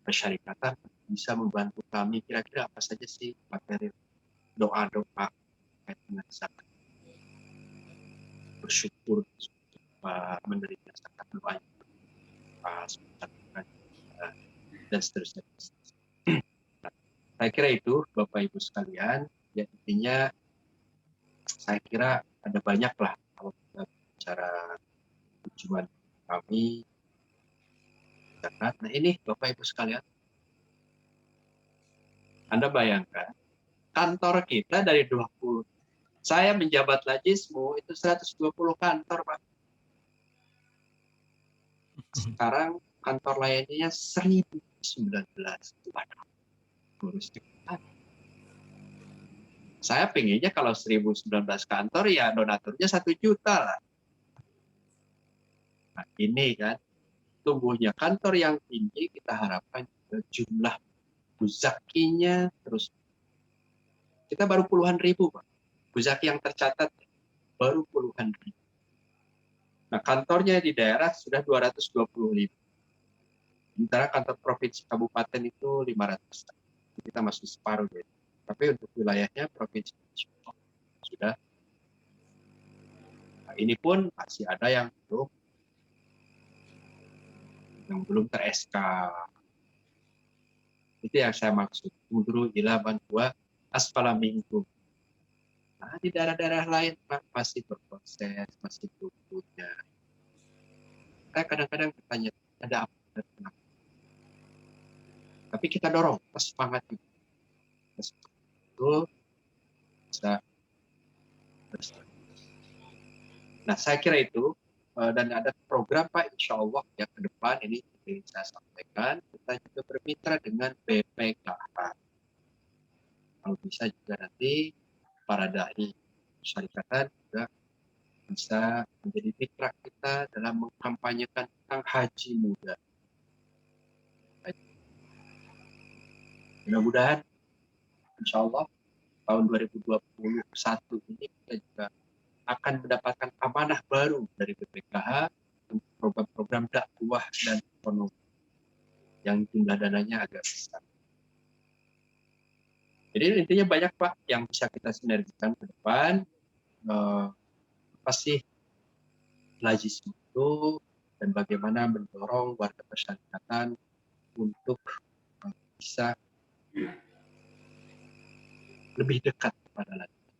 persyarikatan bisa membantu kami kira-kira apa saja sih materi doa-doa dengan zakat. Bersyukur menerima zakat doanya dan seterusnya. Saya kira itu Bapak Ibu sekalian, ya intinya saya kira ada banyak lah kalau kita bicara tujuan kami zakat. Nah ini Bapak Ibu sekalian, Anda bayangkan kantor kita dari 20, saya menjabat Lajismu itu 120 kantor Pak. Sekarang kantor layanannya 1019. Ngurus cepat. Saya pengennya kalau 1019 kantor ya donaturnya 1 juta lah. Nah ini kan tumbuhnya kantor yang tinggi kita harapkan jumlah buzakinya terus. Kita baru puluhan ribu Pak. Buzaki yang tercatat baru puluhan ribu. Nah kantornya di daerah sudah 220.000. Sementara kantor provinsi kabupaten itu 500. Kita masih separuh. Ya. Tapi untuk wilayahnya provinsi sudah. Nah, ini pun masih ada yang belum ter-SK. Itu yang saya maksud. Mudru ila bantua asfala minkum. Nah, di daerah-daerah lain Pak, masih berproses, masih tumbuhnya. Saya kadang-kadang bertanya, ada apa? Tapi kita dorong, kita semangat juga. Itu bisa bersemangat. Nah, saya kira itu, dan ada program Pak, insya Allah ya ke depan ini yang saya sampaikan, kita juga bermitra dengan BPKH. Kalau bisa juga nanti para dai syarikatan juga bisa menjadi mitra kita dalam mengkampanyekan tentang haji muda. Mudah-mudahan insya Allah tahun 2021 ini kita juga akan mendapatkan amanah baru dari BPKH untuk program-program dakwah dan ekonomi yang jumlah dananya agak besar. Jadi intinya banyak Pak yang bisa kita sinergikan ke depan. Apa sih lajisme itu dan bagaimana mendorong warga persyarikatan untuk bisa lebih dekat kepada lajisme.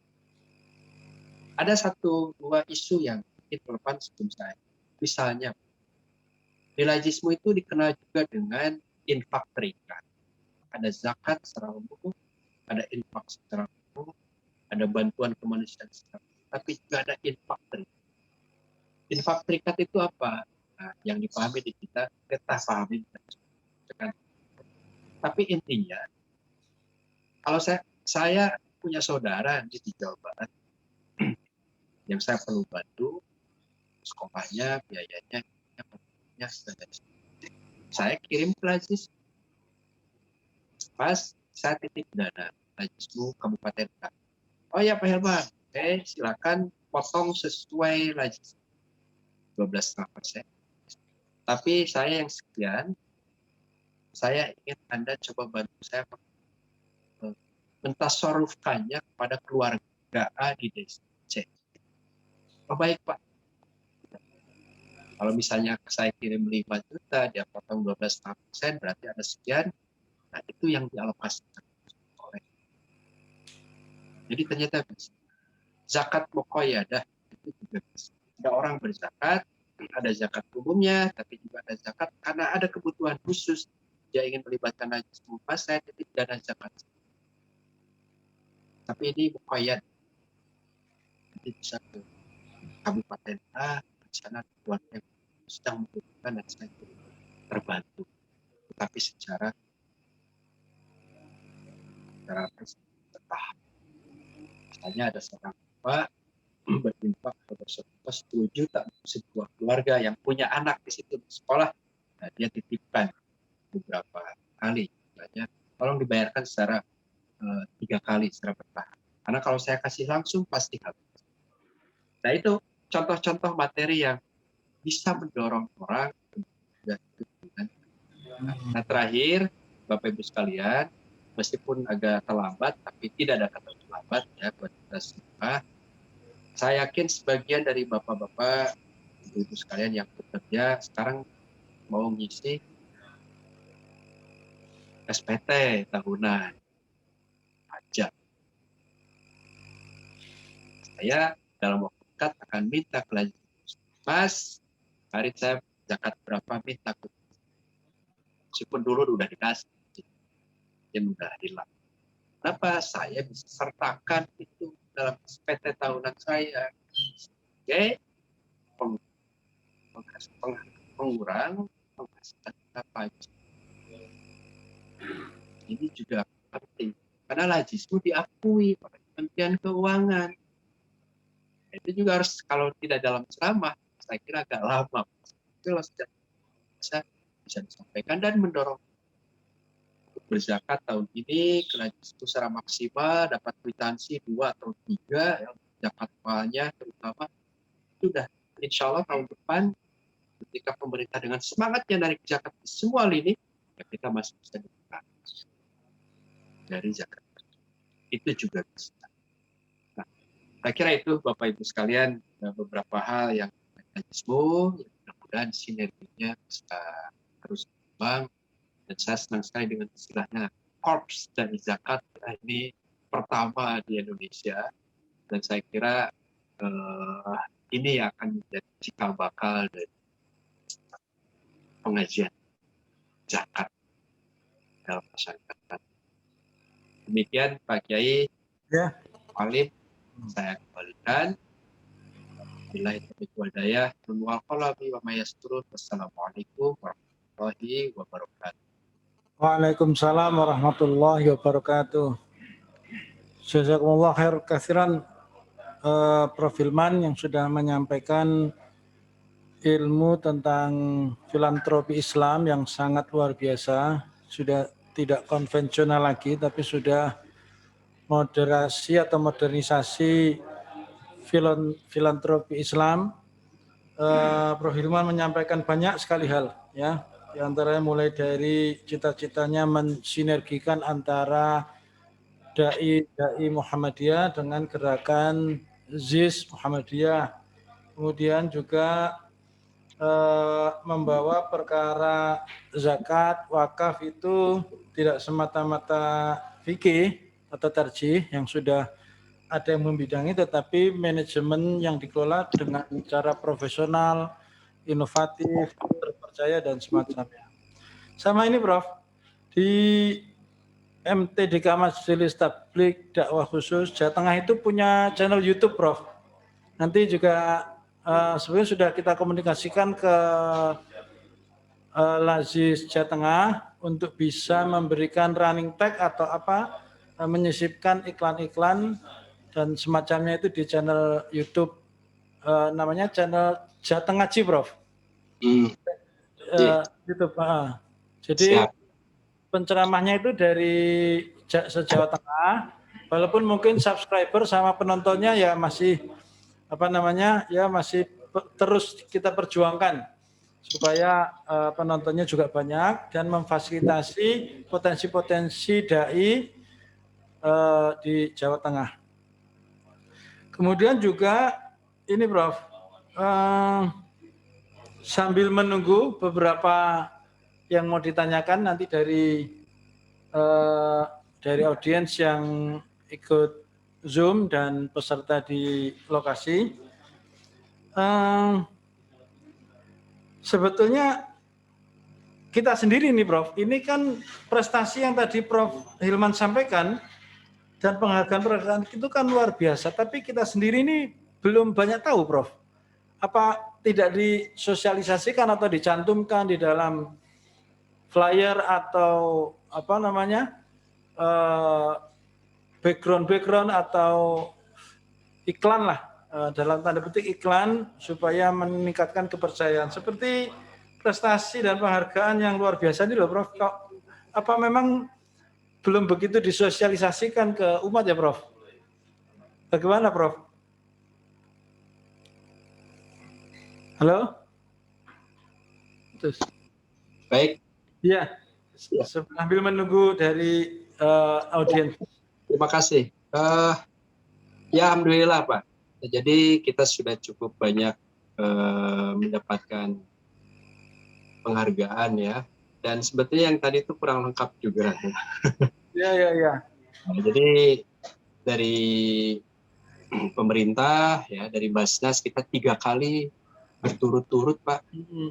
Ada satu dua isu yang mungkin relevan sebelum saya. Misalnya, lajisme itu dikenal juga dengan infak terikat. Ada zakat secara umum, ada infak secara umum, ada bantuan kemanusiaan secara umum, tapi juga ada infak terikat. Infak terikat itu apa? Nah, yang dipahami di kita pahami. Tapi intinya, kalau saya punya saudara di Jawa Barat yang saya perlu bantu, sekolahnya, biayanya, saya kirim ke Lajis. Pas saya titip dana Lajismu Kabupaten K. Oh ya Pak Helman, silakan potong sesuai Lajis 12,5%. Tapi saya yang sekian, saya ingin Anda coba bantu saya mentasarufkannya kepada keluarga A di desa C. Oh baik Pak. Kalau misalnya saya kirim 5 juta, dia potong 12,5%, berarti ada sekian. Nah itu yang dialokasikan. Jadi ternyata bisa. Zakat muqayyadah itu juga bisa. Ada orang berzakat, ada zakat umumnya, tapi juga ada zakat karena ada kebutuhan khusus. Dia ingin melibatkan najis mumpah, saya titip dana zakat. Tapi ini muqayyad. Jadi bisa ke Kabupaten A, di sana keluarga yang sedang membutuhkan dan saya terbantu. Tetapi secara bertahap. Misalnya ada seorang bapak berinfak pada 10 juta sebuah keluarga yang punya anak di situ di sekolah, nah, dia titipkan beberapa kali, misalnya tolong dibayarkan secara 3 kali secara bertahap. Karena kalau saya kasih langsung pasti habis. Nah itu contoh-contoh materi yang bisa mendorong orang. Nah terakhir, Bapak Ibu sekalian, meskipun agak terlambat, tapi tidak ada kata terlambat ya buat kita semua. Saya yakin sebagian dari Bapak-Bapak, Ibu-Ibu sekalian yang bekerja sekarang mau ngisi SPT tahunan pajak. Saya dalam waktu dekat akan minta kelanjutan. Mas, mari saya zakat berapa minta ke meskipun dulu udah dikasih, dia udah hilang. Kenapa saya bisa sertakan itu dalam SPT tahunan saya? Oke, pengurang penghasilan pajak. Ini juga penting karena lajismu diakui oleh Kementerian Keuangan. Itu juga harus kalau tidak dalam ceramah, saya kira agak lama. Itu bisa disampaikan dan mendorong untuk berzakat tahun ini itu secara maksimal dapat kwitansi 2 atau 3 ya, zakat malnya terutama sudah insya Allah tahun depan ketika pemerintah dengan semangatnya narik zakat di semua lini ya kita masih bisa dibuka dari zakat. itu juga bisa. Nah, saya kira itu Bapak Ibu sekalian beberapa hal yang mekanisme yang mudah-mudahan sinerginya bisa terus berkembang. Dan saya senang sekali dengan istilahnya korps dan zakat. Nah, ini pertama di Indonesia, dan saya kira ini akan menjadi cikal bakal dari pengajian zakat dalam masyarakat. Demikian Pak Kiai, Ya. Alim, saya kembalikan. Billahi taufiq wal hidayah. Wassalamualaikum warahmatullahi wabarakatuh. Waalaikumsalam warahmatullahi wabarakatuh. Jazakumullah khair katsiran Prof. Hilman yang sudah menyampaikan ilmu tentang filantropi Islam yang sangat luar biasa, sudah tidak konvensional lagi tapi sudah moderasi atau modernisasi filantropi Islam. Prof. Hilman menyampaikan banyak sekali hal, ya, di antaranya mulai dari cita-citanya mensinergikan antara dai Muhammadiyah dengan gerakan ZIS Muhammadiyah, kemudian juga membawa perkara zakat wakaf itu tidak semata-mata fikih atau tarjih yang sudah ada yang membidangi, tetapi manajemen yang dikelola dengan cara profesional, inovatif, terpercaya, dan semacamnya. Sama ini Prof, di MTDK Majelis Tabligh Dakwah Khusus Jawa Tengah itu punya channel YouTube Prof. Nanti juga sebenarnya sudah kita komunikasikan ke Lazis Jawa Tengah untuk bisa memberikan running tag atau apa, menyisipkan iklan-iklan dan semacamnya itu di channel YouTube, namanya channel Jateng Ngaji, Prof. YouTube. Jadi Siap. penceramahnya itu dari se-Jawa Tengah, walaupun mungkin subscriber sama penontonnya ya masih masih terus kita perjuangkan supaya penontonnya juga banyak dan memfasilitasi potensi-potensi dai di Jawa Tengah. Kemudian juga ini Prof, sambil menunggu beberapa yang mau ditanyakan nanti dari audiens yang ikut Zoom dan peserta di lokasi, sebetulnya kita sendiri nih Prof, ini kan prestasi yang tadi Prof. Hilman sampaikan dan penghargaan itu kan luar biasa, tapi kita sendiri ini belum banyak tahu Prof. Apa tidak disosialisasikan atau dicantumkan di dalam flyer atau background atau iklan lah, dalam tanda petik iklan, supaya meningkatkan kepercayaan. Seperti prestasi dan penghargaan yang luar biasa ini loh Prof. Apa memang belum begitu disosialisasikan ke umat ya Prof? Bagaimana Prof? Halo? Terus. Baik. Iya, sambil menunggu dari audiens. Terima kasih. Ya alhamdulillah Pak. Jadi kita sudah cukup banyak mendapatkan penghargaan ya. Dan sebetulnya yang tadi itu kurang lengkap juga. Ya. Jadi dari pemerintah ya, dari Basnas kita 3 kali berturut-turut Pak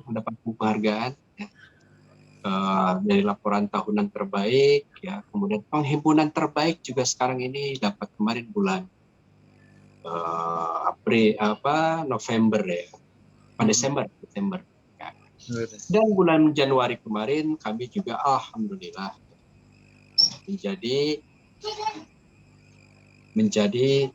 mendapat penghargaan. Ya. Dari laporan tahunan terbaik ya, kemudian penghimpunan terbaik juga sekarang ini dapat kemarin bulan November ya, Desember ya. Dan bulan Januari kemarin kami juga alhamdulillah menjadi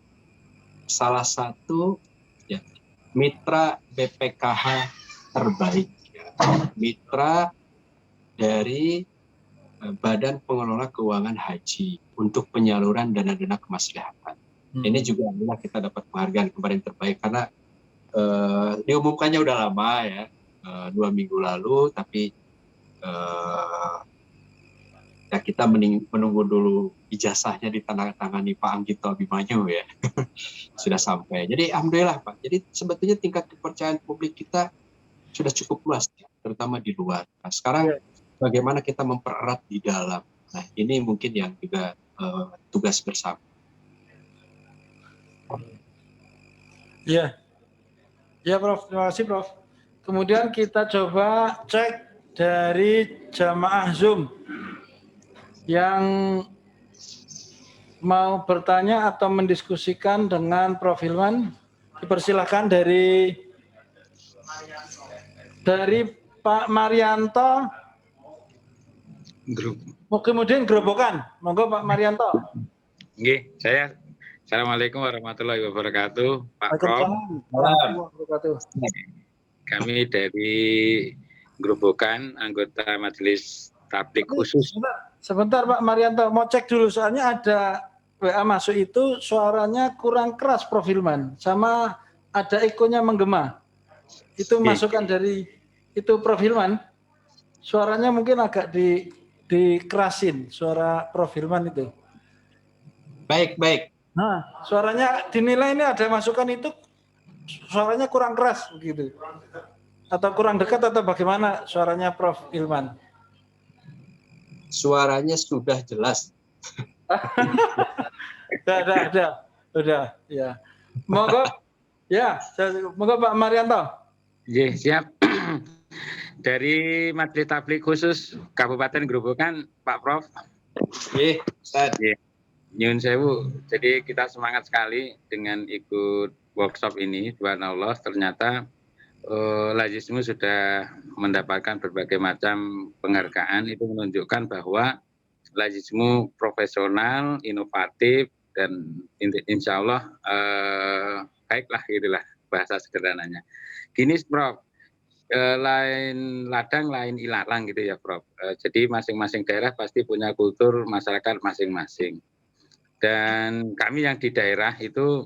salah satu ya, mitra BPKH terbaik ya. Mitra dari Badan Pengelola Keuangan Haji untuk penyaluran dana-dana kemaslahatan. Ini juga adalah kita dapat penghargaan kemarin terbaik karena diumumkannya udah lama ya, 2 minggu lalu, tapi Ya kita menunggu dulu ijazahnya ditandatangani Pak Anggito Abimanyu ya. Sudah sampai. Jadi alhamdulillah Pak. Jadi sebetulnya tingkat kepercayaan publik kita sudah cukup luas, terutama di luar. Nah, sekarang bagaimana kita mempererat di dalam. Nah ini mungkin yang juga tugas bersama. Ya, ya Prof. Terima kasih Prof. Kemudian kita coba cek dari jamaah Zoom yang mau bertanya atau mendiskusikan dengan Prof. Hilman. Dipersilahkan dari Pak Marianto. Kemudian Gerobokan. Monggo Pak Marianto. Nggih, saya Assalamualaikum warahmatullahi wabarakatuh, Pak Prof. Kami dari Gerobokan, anggota Majelis Tablik Khusus. Sebentar Pak Marianto, mau cek dulu soalnya ada WA masuk itu suaranya kurang keras Prof. Hilman, sama ada ekonya menggema. Itu masukan dari itu Prof. Hilman. Suaranya mungkin agak dikerasin suara Prof. Hilman itu. Baik. Nah, suaranya dinilai ini ada masukan itu suaranya kurang keras begitu. Atau kurang dekat atau bagaimana suaranya Prof. Hilman? Suaranya sudah jelas. Udah, ya. Monggo Pak Marianto. Nggih, siap. Dari Majelis Tablik Khusus Kabupaten Gerobokan, Pak Prof. Nggih, Ustaz. Nyun sewu. Jadi kita semangat sekali dengan ikut workshop ini. Subhanallah, ternyata Lazismu sudah mendapatkan berbagai macam penghargaan. Itu menunjukkan bahwa Lazismu profesional, inovatif, dan insya Allah baiklah gitulah bahasa sederhananya. Gini Prof, lain ladang lain ilalang gitu ya Prof. Jadi masing-masing daerah pasti punya kultur masyarakat masing-masing. Dan kami yang di daerah itu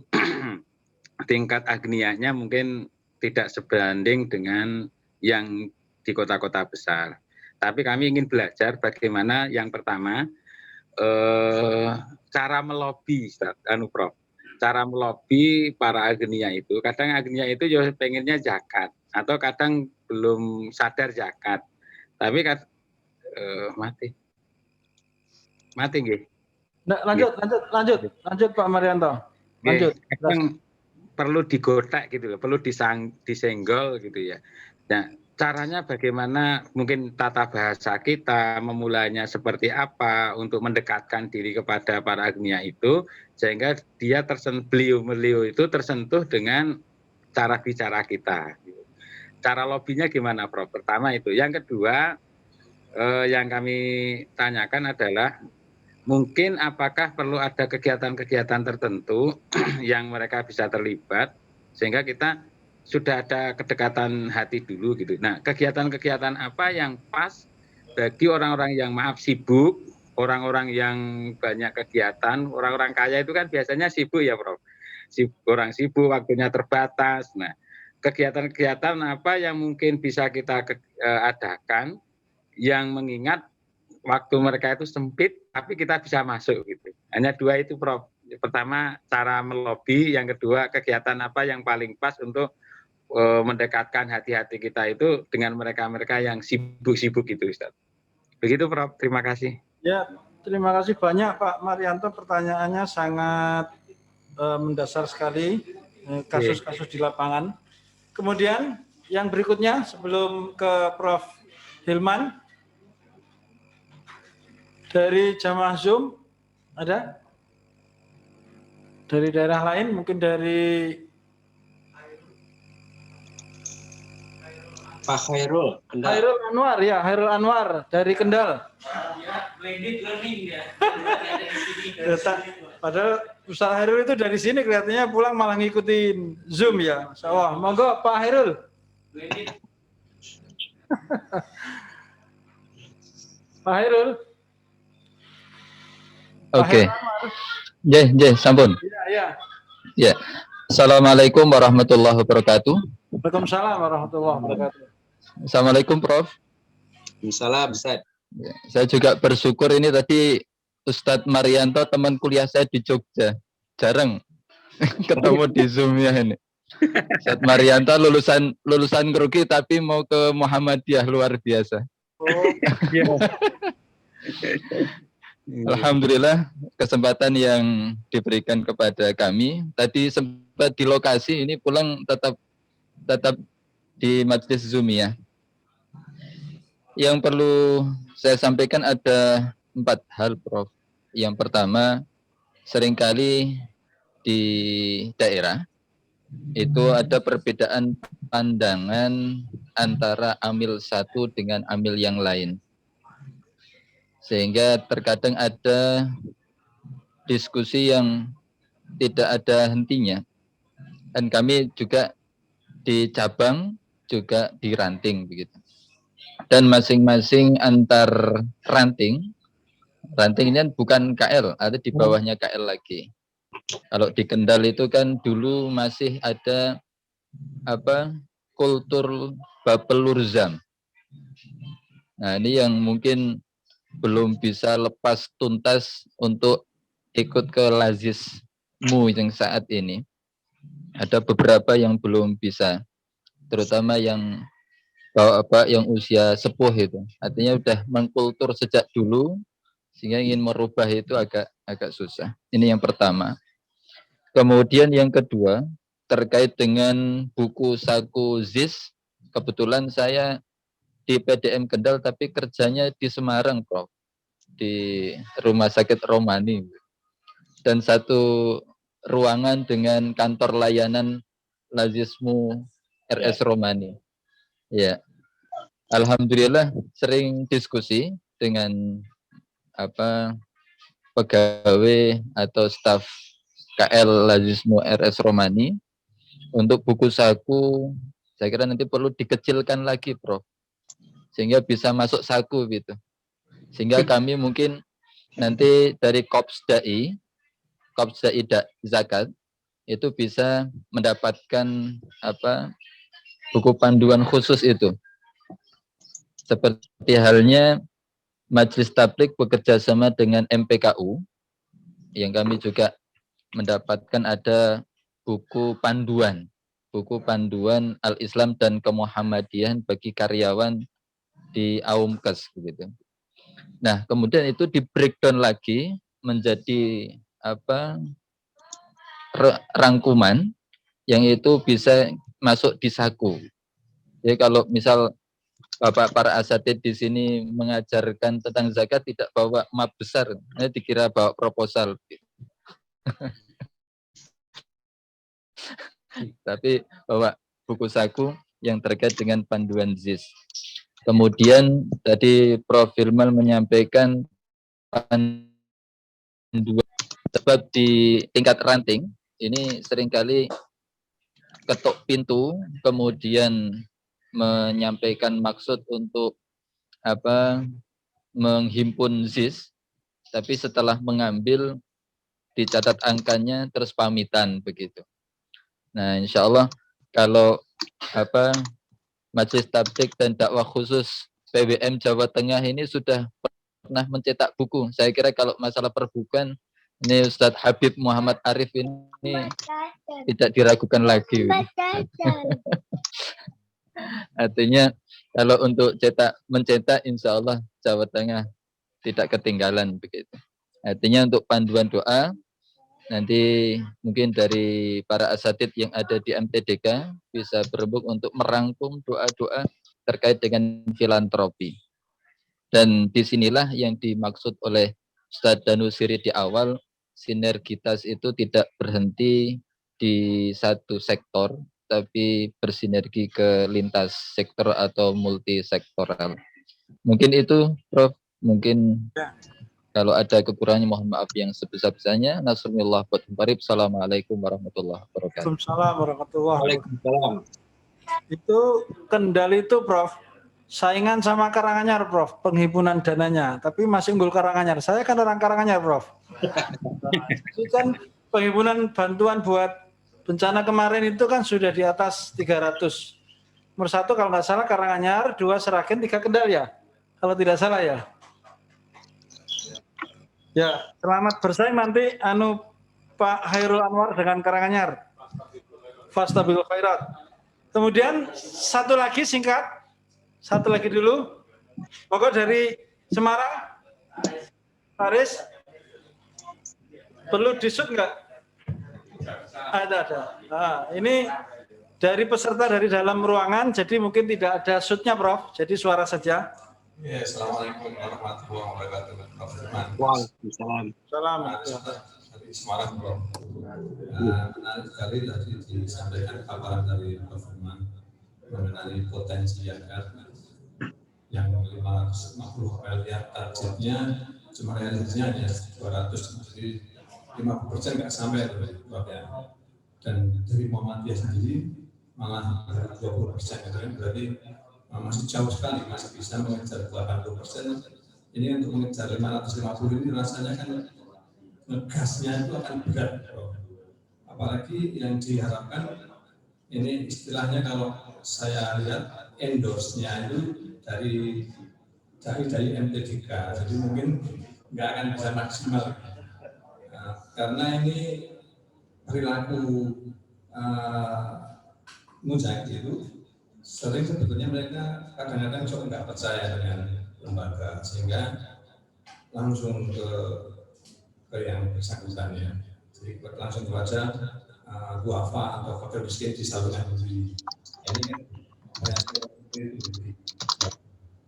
tingkat agnianya mungkin tidak sebanding dengan yang di kota-kota besar. Tapi kami ingin belajar bagaimana yang pertama cara melobi, Prof. Cara melobi para agnia itu. Kadang agnia itu ya pengennya zakat atau kadang belum sadar zakat. Tapi mati nggih. Nah, lanjut Pak Marianto. Lanjut. Kadang perlu digotek gitu loh, perlu disenggol gitu ya. Nah, caranya bagaimana, mungkin tata bahasa kita memulainya seperti apa untuk mendekatkan diri kepada para agnia itu sehingga dia beliau itu tersentuh dengan cara bicara kita. Cara lobbynya gimana Prof? Pertama itu. Yang kedua yang kami tanyakan adalah mungkin apakah perlu ada kegiatan-kegiatan tertentu yang mereka bisa terlibat sehingga kita sudah ada kedekatan hati dulu gitu. Nah, kegiatan-kegiatan apa yang pas bagi orang-orang yang sibuk, orang-orang yang banyak kegiatan, orang-orang kaya itu kan biasanya sibuk ya Prof. Orang sibuk, waktunya terbatas. Nah, kegiatan-kegiatan apa yang mungkin bisa kita adakan yang mengingat waktu mereka itu sempit, tapi kita bisa masuk gitu. Hanya dua itu, Prof. Pertama, cara melobi. Yang kedua, kegiatan apa yang paling pas untuk mendekatkan hati-hati kita itu dengan mereka-mereka yang sibuk-sibuk itu, Ustaz. Begitu, Prof. Terima kasih. Ya, terima kasih banyak, Pak Marianto. Pertanyaannya sangat mendasar sekali, kasus-kasus di lapangan. Kemudian, yang berikutnya, sebelum ke Prof. Hilman, dari jamaah Zoom, ada? Dari daerah lain, mungkin dari Pak Khairul, Kendal. Khairul Anwar, ya, Khairul Anwar dari Kendal. Padahal Ustaz Khairul itu dari sini kelihatannya pulang malah ngikutin Zoom ya. Masya Allah. Monggo Pak Khairul. Pak Khairul. Oke. Sampun. Ya. Ya. Assalamualaikum warahmatullahi wabarakatuh. Waalaikumsalam warahmatullahi wabarakatuh. Assalamualaikum Prof. Waalaikumsalam, Ustaz. Ya, saya juga bersyukur ini tadi Ustadz Marianto teman kuliah saya di Jogja. Jarang ketemu di Zoom ya ini. Ustadz Marianto lulusan Ngeruki tapi mau ke Muhammadiyah, luar biasa. Oh, iya. Alhamdulillah kesempatan yang diberikan kepada kami. Tadi sempat di lokasi, ini pulang tetap di Majelis Zoom ya. Yang perlu saya sampaikan ada 4 hal, Prof. Yang pertama, seringkali di daerah itu ada perbedaan pandangan antara amil satu dengan amil yang lain. Sehingga terkadang ada diskusi yang tidak ada hentinya. Dan kami juga di cabang juga di ranting begitu. Dan masing-masing antar ranting ini bukan KL, ada di bawahnya KL lagi. Kalau di Kendal itu kan dulu masih ada kultur Bapelurzam. Nah, ini yang mungkin belum bisa lepas tuntas untuk ikut ke lazismu yang saat ini. Ada beberapa yang belum bisa, terutama yang bapak yang usia sepuh itu. Artinya udah mengkultur sejak dulu, sehingga ingin merubah itu agak susah. Ini yang pertama. Kemudian yang kedua, terkait dengan buku saku ZIS, kebetulan saya di PDM Kendal tapi kerjanya di Semarang, Prof. Di Rumah Sakit Romani. Dan satu ruangan dengan kantor layanan lazismu RS Romani. Ya. Alhamdulillah sering diskusi dengan pegawai atau staf KL Lazismu RS Romani untuk buku saku. Saya kira nanti perlu dikecilkan lagi, Prof. Sehingga bisa masuk saku gitu. Sehingga kami mungkin nanti dari Kops Dai Zakat itu bisa mendapatkan buku panduan khusus itu. Seperti halnya Majelis Tabligh bekerja sama dengan MPKU, yang kami juga mendapatkan ada buku panduan Al-Islam dan Kemuhammadiyahan bagi karyawan di Aumkes begitu. Nah, kemudian itu di breakdown lagi menjadi rangkuman yang itu bisa masuk di saku. Jadi kalau misal Bapak para asatid di sini mengajarkan tentang zakat tidak bawa map besar, dikira bawa proposal. Tapi bawa buku saku yang terkait dengan panduan ZIS. Kemudian tadi Prof. Firman menyampaikan panduan, sebab di tingkat ranting ini seringkali ketuk pintu, kemudian menyampaikan maksud untuk menghimpun ZIS, tapi setelah mengambil dicatat angkanya terus pamitan begitu. Nah, insya Allah kalau Majelis Tabligh dan Dakwah Khusus PWM Jawa Tengah ini sudah pernah mencetak buku. Saya kira kalau masalah perbukuan ini Ustadz Habib Muhammad Arif ini tidak diragukan lagi. Artinya kalau untuk mencetak insya Allah Jawa Tengah tidak ketinggalan begitu. Artinya untuk panduan doa nanti mungkin dari para asatid yang ada di MTDK bisa berembuk untuk merangkum doa-doa terkait dengan filantropi. Dan disinilah yang dimaksud oleh Ustadz Danusiri di awal, sinergitas itu tidak berhenti di satu sektor, tapi bersinergi ke lintas sektor atau multisektoral. Mungkin itu, Prof. Mungkin kalau ada kekurangannya mohon maaf yang sebesar-besarnya. Nasrullah buat Parib. Assalamualaikum warahmatullahi wabarakatuh. Waalaikumsalam warahmatullahi wabarakatuh. Waalaikumsalam. Itu Kendal itu, Prof, saingan sama Karanganyar, Prof, penghimpunan dananya. Tapi masih unggul Karanganyar. Saya kan orang Karanganyar, Prof. Itu kan penghimpunan bantuan buat bencana kemarin itu kan sudah di atas 300. Nomor 1 kalau nggak salah Karanganyar, 2 Seragen, 3 Kendal ya. Kalau tidak salah ya. Ya, selamat bersaing nanti Pak Hairul Anwar dengan Karanganyar. Fastabil khairat. Kemudian satu lagi singkat. Satu lagi dulu. Pokok dari Semarang. Faris. Perlu disut nggak? Ada. Nah, ini dari peserta dari dalam ruangan, jadi mungkin tidak ada shootnya, Prof. Jadi suara saja. Ya, Assalamualaikum warahmatullahi wabarakatuh. Prof. Firman. Waalaikumsalam. Salam. Dari Semarang, Prof. Menarik sekali tadi disampaikan paparan dari Prof. Firman mengenai potensi zakat yang 550 miliar targetnya, cuma realisasinya hanya 200, jadi 50% nggak sampai, Prof, ya. Dan dari Muhammadiyah sendiri malah 20%, gitu kan, berarti masih jauh sekali, masih bisa mengejar 80%. Ini untuk mengejar 550 ini rasanya kan ngegasnya itu akan berat, Bro. Apalagi yang diharapkan ini istilahnya kalau saya lihat endorse-nya itu dari MT3, jadi mungkin nggak akan bisa maksimal. Nah, karena ini perilaku muzaki itu sering sebetulnya mereka kadang-kadang juga nggak percaya dengan lembaga, sehingga langsung ke yang bersangkutan, ya. Jadi langsung baca duafa atau fakir miskin di saluran sendiri. Ini kan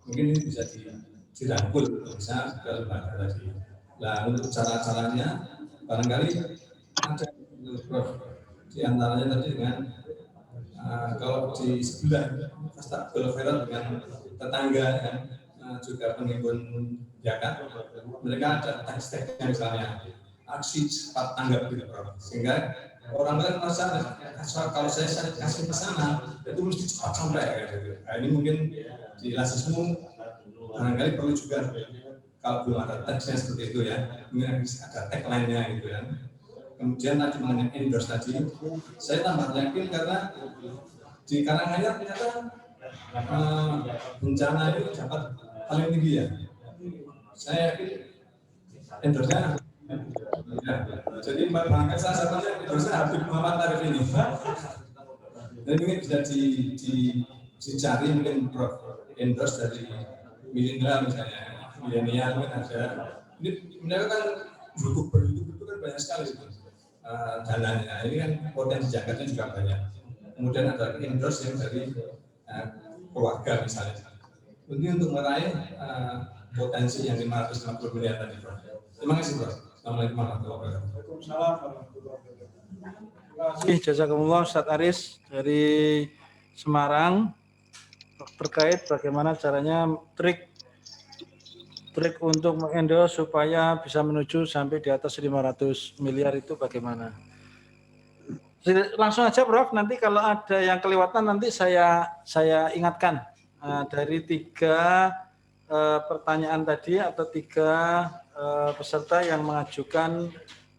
mungkin ini bisa dirangkul, bisa ke lembaga tadi. Nah, untuk cara-caranya barangkali ada, Prof, di antaranya tadi dengan kalau di sebelah Fastabil khairat dengan tetangga yang juga penghimpun zakat, mereka ada teks-teksnya, misalnya aksi cepat tanggap gitu, Prof. Sehingga orang kan merasa kalau saya kasih ke sana itu mesti cepat sampai gitu. Nah, ini mungkin di Lazismu barangkali perlu juga, kalau belum ada teksnya seperti itu, ya, mungkin ada tagline-nya gitu, ya. Kemudian tadi mengenai endorse tadi, saya tambah yakin karena di Karanganyar ternyata bencana itu dapat paling tinggi, ya. Saya yakin endorse-nya, ya. Jadi barangkali salah satunya endorse Habib Muhammad Tarif ini. Dan mungkin bisa dicari mungkin, Prof, endorse dari milenial misalnya, milenial mungkin ada. Ini mereka kan berhidup itu kan banyak sekali dananya. Ini kan potensi zakatnya juga banyak. Kemudian ada endorse yang dari keluarga misalnya. Ini untuk meraih potensi yang 550 miliar tadi, Prof. Terima kasih, Prof. Assalamualaikum warahmatullahi wabarakatuh. Waalaikumsalam warahmatullahi wabarakatuh. Terima kasih Jazakumullah Ustaz Aris dari Semarang terkait bagaimana caranya trik untuk mengendorse supaya bisa menuju sampai di atas 500 miliar itu bagaimana. Langsung aja, Prof, nanti kalau ada yang kelewatan nanti saya ingatkan. Dari 3 pertanyaan tadi atau 3 peserta yang mengajukan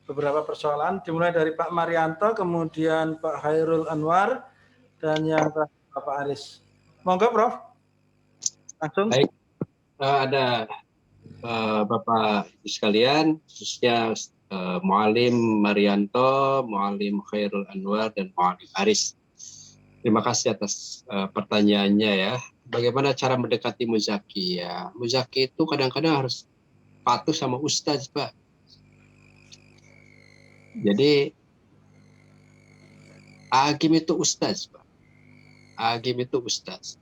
beberapa persoalan, dimulai dari Pak Marianto, kemudian Pak Hairul Anwar, dan yang terakhir Pak Aris. Monggo, Prof. Langsung. Baik, ada Bapak Ibu sekalian, khususnya Mu'alim Marianto, Mu'alim Hairul Anwar, dan Mu'alim Aris. Terima kasih atas pertanyaannya, ya. Bagaimana cara mendekati muzaki, ya? Muzaki itu kadang-kadang harus patuh sama ustaz, Pak. Jadi Agim itu ustaz, Pak. Agim itu ustaz.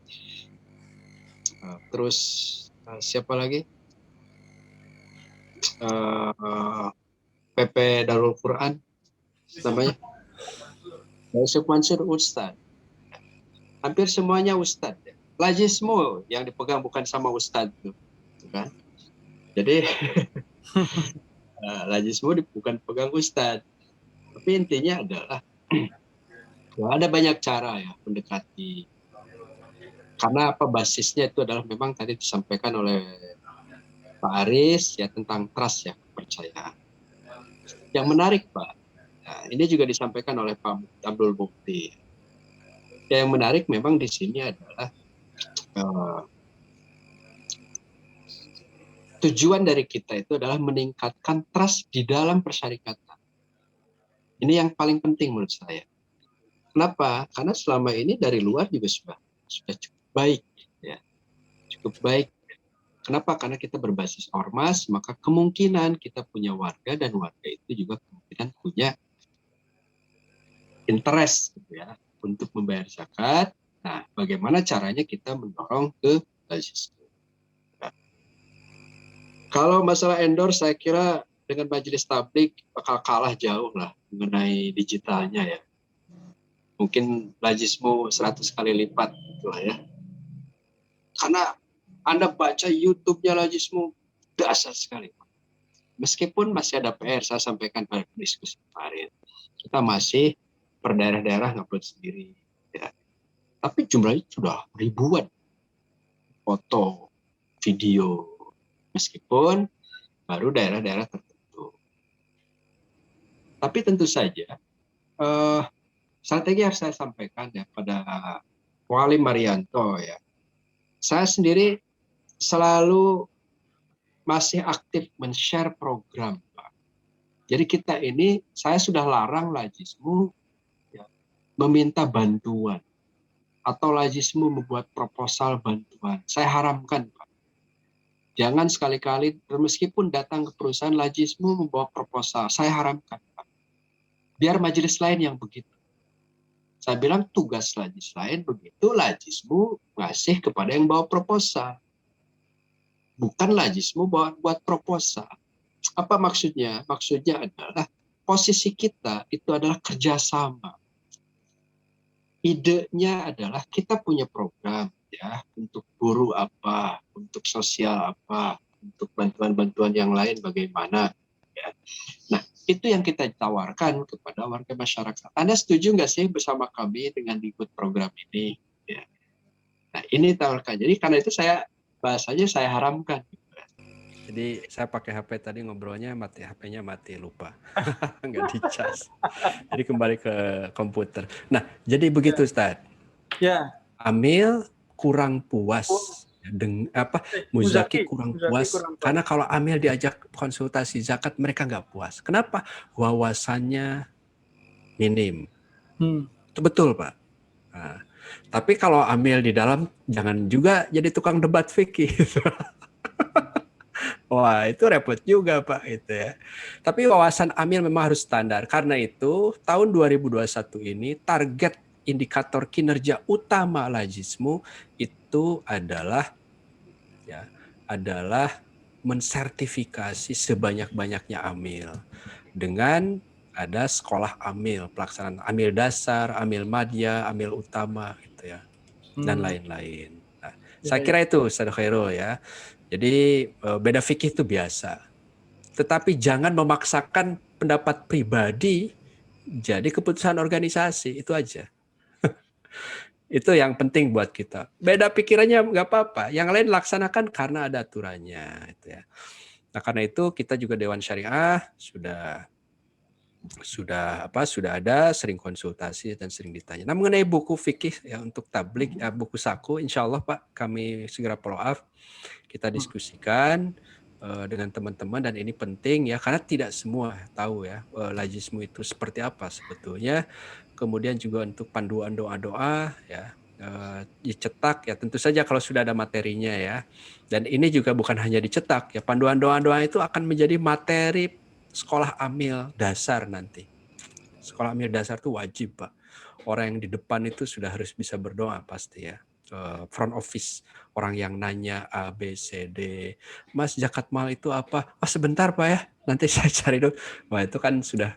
Terus siapa lagi? PP Darul Quran namanya. Yusuf Mansur ustaz. Hampir semuanya ustaz. Lazismu yang dipegang bukan sama ustaz itu, kan? Jadi lazismu bukan pegang ustaz. Tapi intinya adalah ada banyak cara, ya, mendekati. Karena apa, basisnya itu adalah memang tadi disampaikan oleh Pak Aris, ya, tentang trust, ya, kepercayaan. Yang menarik, Pak, nah, ini juga disampaikan oleh Pak Abdul Mukti. Yang menarik memang di sini adalah tujuan dari kita itu adalah meningkatkan trust di dalam persyarikatan. Ini yang paling penting menurut saya. Kenapa? Karena selama ini dari luar juga sudah cukup baik, ya, cukup baik. Kenapa? Karena kita berbasis ormas, maka kemungkinan kita punya warga dan warga itu juga kemungkinan punya interest, gitu ya, untuk membayar zakat. Nah, bagaimana caranya kita mendorong ke lazisme? Nah, kalau masalah endorse, saya kira dengan majelis tablik bakal kalah jauh lah mengenai digitalnya ya. Mungkin lazismu 100 kali lipat itulah ya. Karena Anda baca YouTube-nya lazismu dasar sekali. Meskipun masih ada PR, saya sampaikan pada diskusi kemarin. Kita masih per daerah-daerah ngupload sendiri. Ya. Tapi jumlahnya sudah ribuan foto, video. Meskipun baru daerah-daerah tertentu. Tapi tentu saja, strategi yang saya sampaikan ya pada Wali Marianto ya. Saya sendiri selalu masih aktif men-share program, Pak. Jadi kita ini, saya sudah larang lazismu ya, meminta bantuan atau lazismu membuat proposal bantuan. Saya haramkan, Pak. Jangan sekali-kali, meskipun datang ke perusahaan lazismu membawa proposal, saya haramkan, Pak. Biar majelis lain yang begitu. Saya bilang tugas lazis lain begitu, lazismu ngasih kepada yang bawa proposal. Bukan lazismu buat proposal. Apa maksudnya? Maksudnya adalah posisi kita itu adalah kerjasama. Idenya adalah kita punya program ya untuk guru apa, untuk sosial apa, untuk bantuan-bantuan yang lain bagaimana. Ya. Nah, itu yang kita tawarkan kepada warga masyarakat. Anda setuju nggak sih bersama kami dengan ikut program ini? Ya. Nah, ini tawarkan. Jadi karena itu bahasanya saya haramkan. Jadi saya pakai HP tadi ngobrolnya mati, HP-nya mati, lupa. Nggak dicas. Jadi kembali ke komputer. Nah, jadi begitu Ustaz. Ya. Amil kurang puas. Muzaki kurang puas. Karena kalau Amil diajak konsultasi zakat, mereka nggak puas. Kenapa? Wawasannya minim. Itu betul, Pak. Nah, tapi kalau Amil di dalam, jangan juga jadi tukang debat fikih. Wah, itu repot juga, Pak. Gitu ya. Tapi wawasan Amil memang harus standar. Karena itu, tahun 2021 ini, target indikator kinerja utama lazismu itu adalah mensertifikasi sebanyak-banyaknya Amil dengan ada sekolah Amil, pelaksanaan Amil dasar, Amil madya, Amil utama gitu ya. Dan lain-lain. Nah, saya kira itu Ustaz Khairul ya. Jadi beda fikih itu biasa. Tetapi jangan memaksakan pendapat pribadi jadi keputusan organisasi, itu aja. Itu yang penting buat kita. Beda pikirannya nggak apa-apa. Yang lain laksanakan karena ada aturannya. Gitu ya. Nah karena itu kita juga Dewan Syariah sudah ada, sering konsultasi dan sering ditanya. Nah mengenai buku fikih ya untuk tablik, buku saku, insya Allah Pak kami segera follow up. Kita diskusikan dengan teman-teman dan ini penting ya karena tidak semua tahu ya lazismu itu seperti apa sebetulnya. Kemudian juga untuk panduan doa-doa ya dicetak ya tentu saja kalau sudah ada materinya ya. Dan ini juga bukan hanya dicetak ya, panduan doa-doa itu akan menjadi materi sekolah Amil dasar nanti. Sekolah Amil dasar itu wajib Pak. Orang yang di depan itu sudah harus bisa berdoa pasti ya. Front office, orang yang nanya A, B, C, D. Mas zakat mal itu apa? Oh sebentar Pak ya, nanti saya cari dulu. Wah itu kan sudah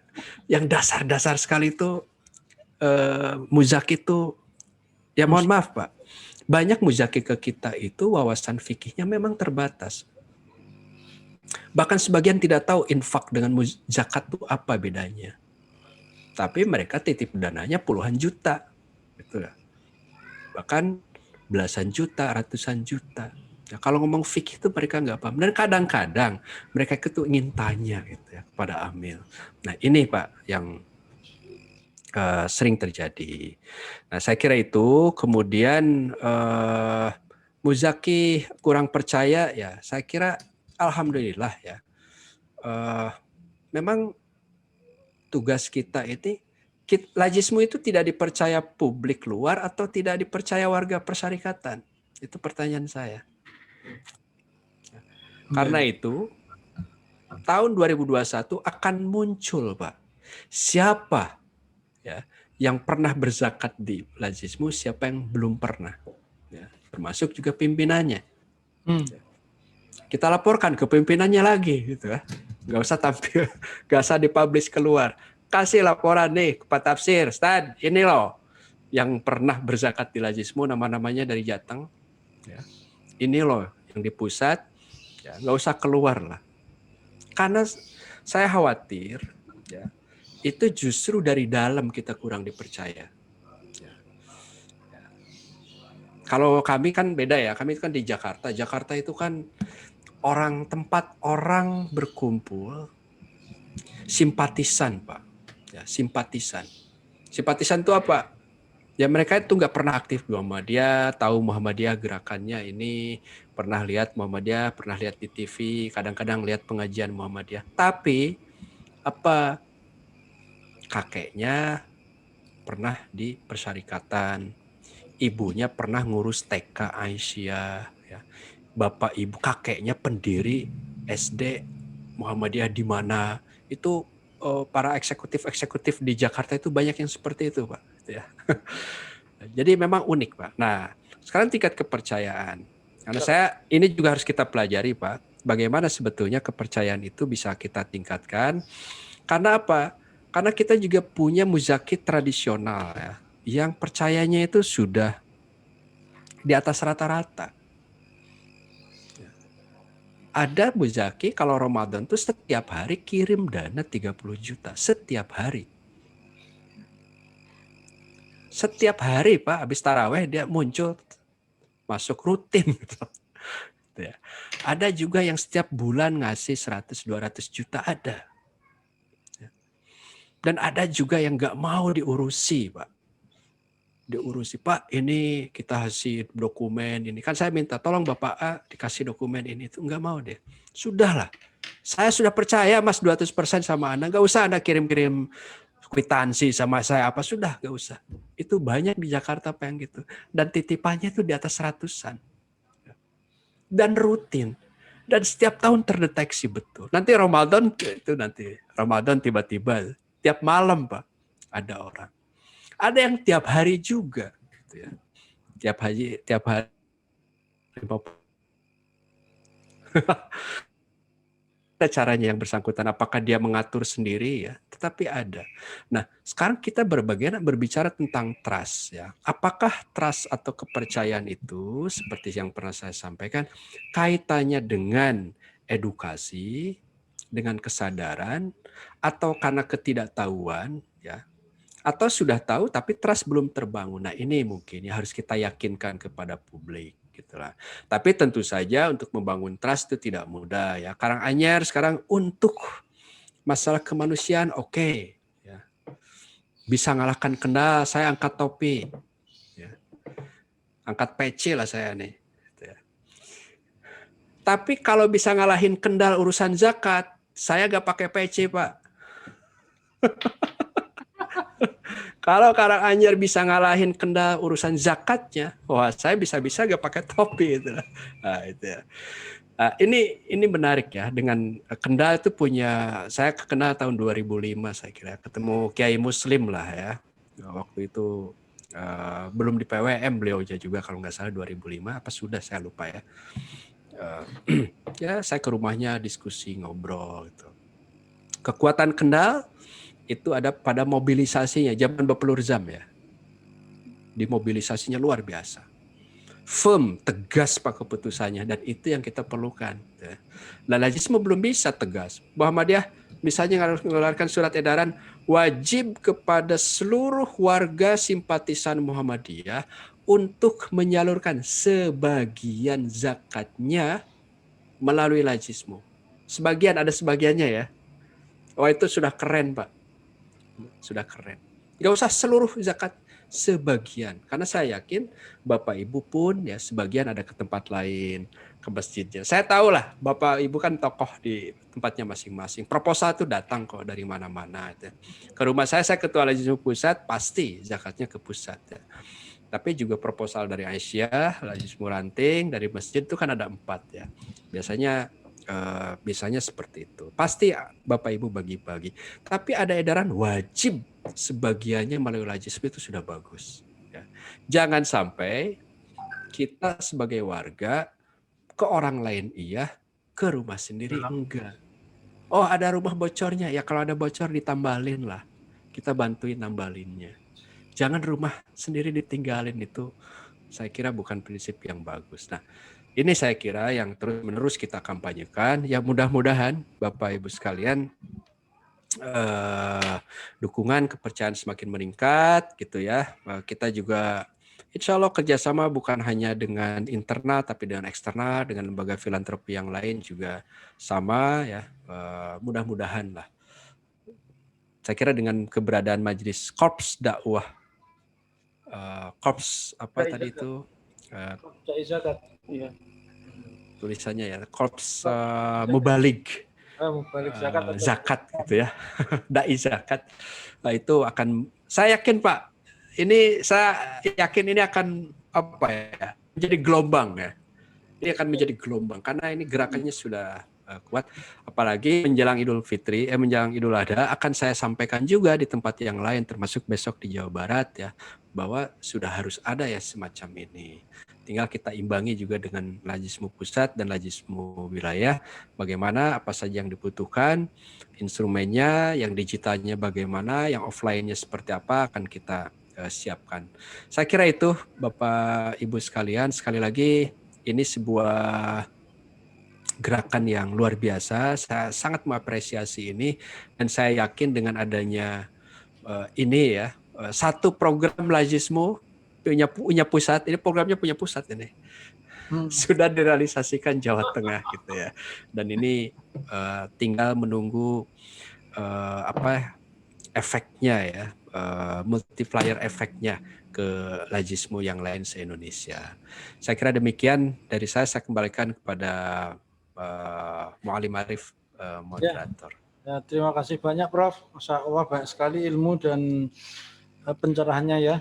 yang dasar-dasar sekali itu muzaki itu ya mohon maaf Pak, banyak muzaki ke kita itu wawasan fikihnya memang terbatas. Bahkan sebagian tidak tahu infak dengan zakat itu apa bedanya. Tapi mereka titip dananya puluhan juta. Gitu ya. Bahkan belasan juta, ratusan juta. Nah, kalau ngomong fikih itu mereka nggak paham. Dan kadang-kadang mereka itu ingin tanya gitu ya, kepada Amil. Nah ini Pak yang sering terjadi. Nah, saya kira itu. Kemudian muzaki kurang percaya ya. Saya kira alhamdulillah ya. Memang tugas kita ini, Lajismu itu tidak dipercaya publik luar atau tidak dipercaya warga persyarikatan? Itu pertanyaan saya. Karena itu tahun 2021 akan muncul, Pak. Siapa ya yang pernah berzakat di Lajismu, siapa yang belum pernah. Ya, termasuk juga pimpinannya. Kita laporkan ke pimpinannya lagi gitu ya. Nggak usah tampil, nggak usah dipublish keluar. Kasih laporan nih ke Pak Tafsir, Ustaz, ini loh yang pernah berzakat di Lajismu, nama-namanya dari Jateng. Ya. Ini loh yang di pusat, ya, nggak usah keluar lah. Karena saya khawatir, ya, itu justru dari dalam kita kurang dipercaya. Ya. Ya. Kalau kami kan beda ya, kami kan di Jakarta. Jakarta itu kan tempat orang berkumpul, simpatisan, Pak. Ya, simpatisan. Simpatisan itu apa? Ya mereka itu nggak pernah aktif di Muhammadiyah, tahu Muhammadiyah gerakannya ini, pernah lihat Muhammadiyah, pernah lihat di TV, kadang-kadang lihat pengajian Muhammadiyah. Tapi apa, kakeknya pernah di persyarikatan, ibunya pernah ngurus TK Aisyah, ya. Bapak ibu kakeknya pendiri SD Muhammadiyah di mana, itu para eksekutif di Jakarta itu banyak yang seperti itu, Pak. Ya. Jadi memang unik, Pak. Nah, sekarang tingkat kepercayaan. Karena ini juga harus kita pelajari, Pak. Bagaimana sebetulnya kepercayaan itu bisa kita tingkatkan. Karena apa? Karena kita juga punya muzakir tradisional ya, yang percayanya itu sudah di atas rata-rata. Ada muzaki kalau Ramadan tuh setiap hari kirim dana 30 juta. Setiap hari. Setiap hari, Pak, habis taraweh dia muncul, masuk rutin. Ada juga yang setiap bulan ngasih 100-200 juta, ada. Dan ada juga yang nggak mau diurusi, Pak. Diurusi, Pak, ini kita kasih dokumen ini. Kan saya minta, tolong Bapak A dikasih dokumen ini. Itu nggak mau deh. Sudahlah. Saya sudah percaya Mas 200% sama Anda. Nggak usah Anda kirim-kirim kwitansi sama saya. Apa sudah, nggak usah. Itu banyak di Jakarta Pak yang gitu. Dan titipannya itu di atas 100-an. Dan rutin. Dan setiap tahun terdeteksi betul. Nanti Ramadan tiba-tiba. Tiap malam, Pak, ada orang. Ada yang tiap hari juga, gitu ya. Tiap hari. Ada caranya yang bersangkutan, apakah dia mengatur sendiri ya, tetapi ada. Nah, sekarang kita berbicara tentang trust ya. Apakah trust atau kepercayaan itu seperti yang pernah saya sampaikan kaitannya dengan edukasi, dengan kesadaran, atau karena ketidaktahuan ya. Atau sudah tahu tapi trust belum terbangun. Nah, ini mungkin ya harus kita yakinkan kepada publik gitulah. Tapi tentu saja untuk membangun trust itu tidak mudah ya. Karanganyar sekarang untuk masalah kemanusiaan oke, ya. Bisa ngalahkan Kendal, saya angkat topi. Ya. Angkat PC lah saya nih. Gitu ya. Tapi kalau bisa ngalahin Kendal urusan zakat, saya gak pakai PC, Pak. Kalau Karanganyar bisa ngalahin Kendal urusan zakatnya, wah saya bisa-bisa gak pakai topi itu. Nah, itu ya. Nah, ini menarik ya, dengan Kendal itu punya, saya kenal tahun 2005 saya kira, ketemu Kiai Muslim lah ya. Waktu itu belum di PWM beliau juga kalau nggak salah 2005 apa sudah saya lupa ya. Ya saya ke rumahnya diskusi ngobrol gitu. Kekuatan Kendal itu ada pada mobilisasinya, zaman Bapelur Zam ya. Dimobilisasinya luar biasa. Firm, tegas Pak keputusannya, dan itu yang kita perlukan. Nah, Lajisme belum bisa tegas. Muhammadiyah misalnya mengeluarkan surat edaran wajib kepada seluruh warga simpatisan Muhammadiyah untuk menyalurkan sebagian zakatnya melalui Lajisme. Sebagian, ada sebagiannya ya. Oh itu sudah keren Pak. Sudah keren. Nggak usah seluruh zakat, sebagian. Karena saya yakin Bapak Ibu pun ya sebagian ada ke tempat lain. ke masjidnya. Saya tahu lah, Bapak Ibu kan tokoh di tempatnya masing-masing. Proposal itu datang kok dari mana-mana. Ke rumah saya ketua Lajismu pusat, pasti zakatnya ke pusat. Ya. Tapi juga proposal dari Aisyah, Lajismu ranting, dari masjid itu kan ada 4 ya. Biasanya seperti itu. Pasti Bapak Ibu bagi-bagi. Tapi ada edaran wajib sebagiannya melalui Lajismu itu sudah bagus. Ya. Jangan sampai kita sebagai warga ke orang lain iya, ke rumah sendiri enggak. Oh ada rumah bocornya, ya kalau ada bocor ditambalin lah. Kita bantuin nambalinnya. Jangan rumah sendiri ditinggalin, itu saya kira bukan prinsip yang bagus. Nah, ini saya kira yang terus-menerus kita kampanyekan. Ya mudah-mudahan Bapak Ibu sekalian dukungan kepercayaan semakin meningkat gitu ya. Kita juga insya Allah kerjasama bukan hanya dengan internal tapi dengan eksternal, dengan lembaga filantropi yang lain juga sama ya. Mudah-mudahan lah. Saya kira dengan keberadaan Majelis Korps Dakwah, Korps apa tadi itu? Zakat. Iya. Tulisannya ya, Korps Mubalik. Mubalik zakat. Zakat gitu ya. Dai zakat. Nah, itu akan, saya yakin Pak, saya yakin ini akan apa ya? Menjadi gelombang ya. Ini akan menjadi gelombang karena ini gerakannya sudah kuat, apalagi menjelang Idul Fitri, menjelang Idul Adha akan saya sampaikan juga di tempat yang lain, termasuk besok di Jawa Barat ya, bahwa sudah harus ada ya semacam ini. Tinggal kita imbangi juga dengan Lajismu pusat dan Lajismu wilayah, bagaimana apa saja yang dibutuhkan, instrumennya, yang digitalnya bagaimana, yang offline-nya seperti apa akan kita siapkan. Saya kira itu Bapak Ibu sekalian, sekali lagi ini sebuah gerakan yang luar biasa. Saya sangat mengapresiasi ini dan saya yakin dengan adanya ini ya, satu program Lajismu punya pusat, ini programnya punya pusat ini. Sudah direalisasikan Jawa Tengah gitu ya. Dan ini tinggal menunggu efeknya ya, multiplier efeknya ke Lajismu yang lain se-Indonesia. Saya kira demikian dari saya kembalikan kepada Mu'alim Arif, moderator. Ya, terima kasih banyak Prof. Masya Allah banyak sekali ilmu dan pencerahannya ya.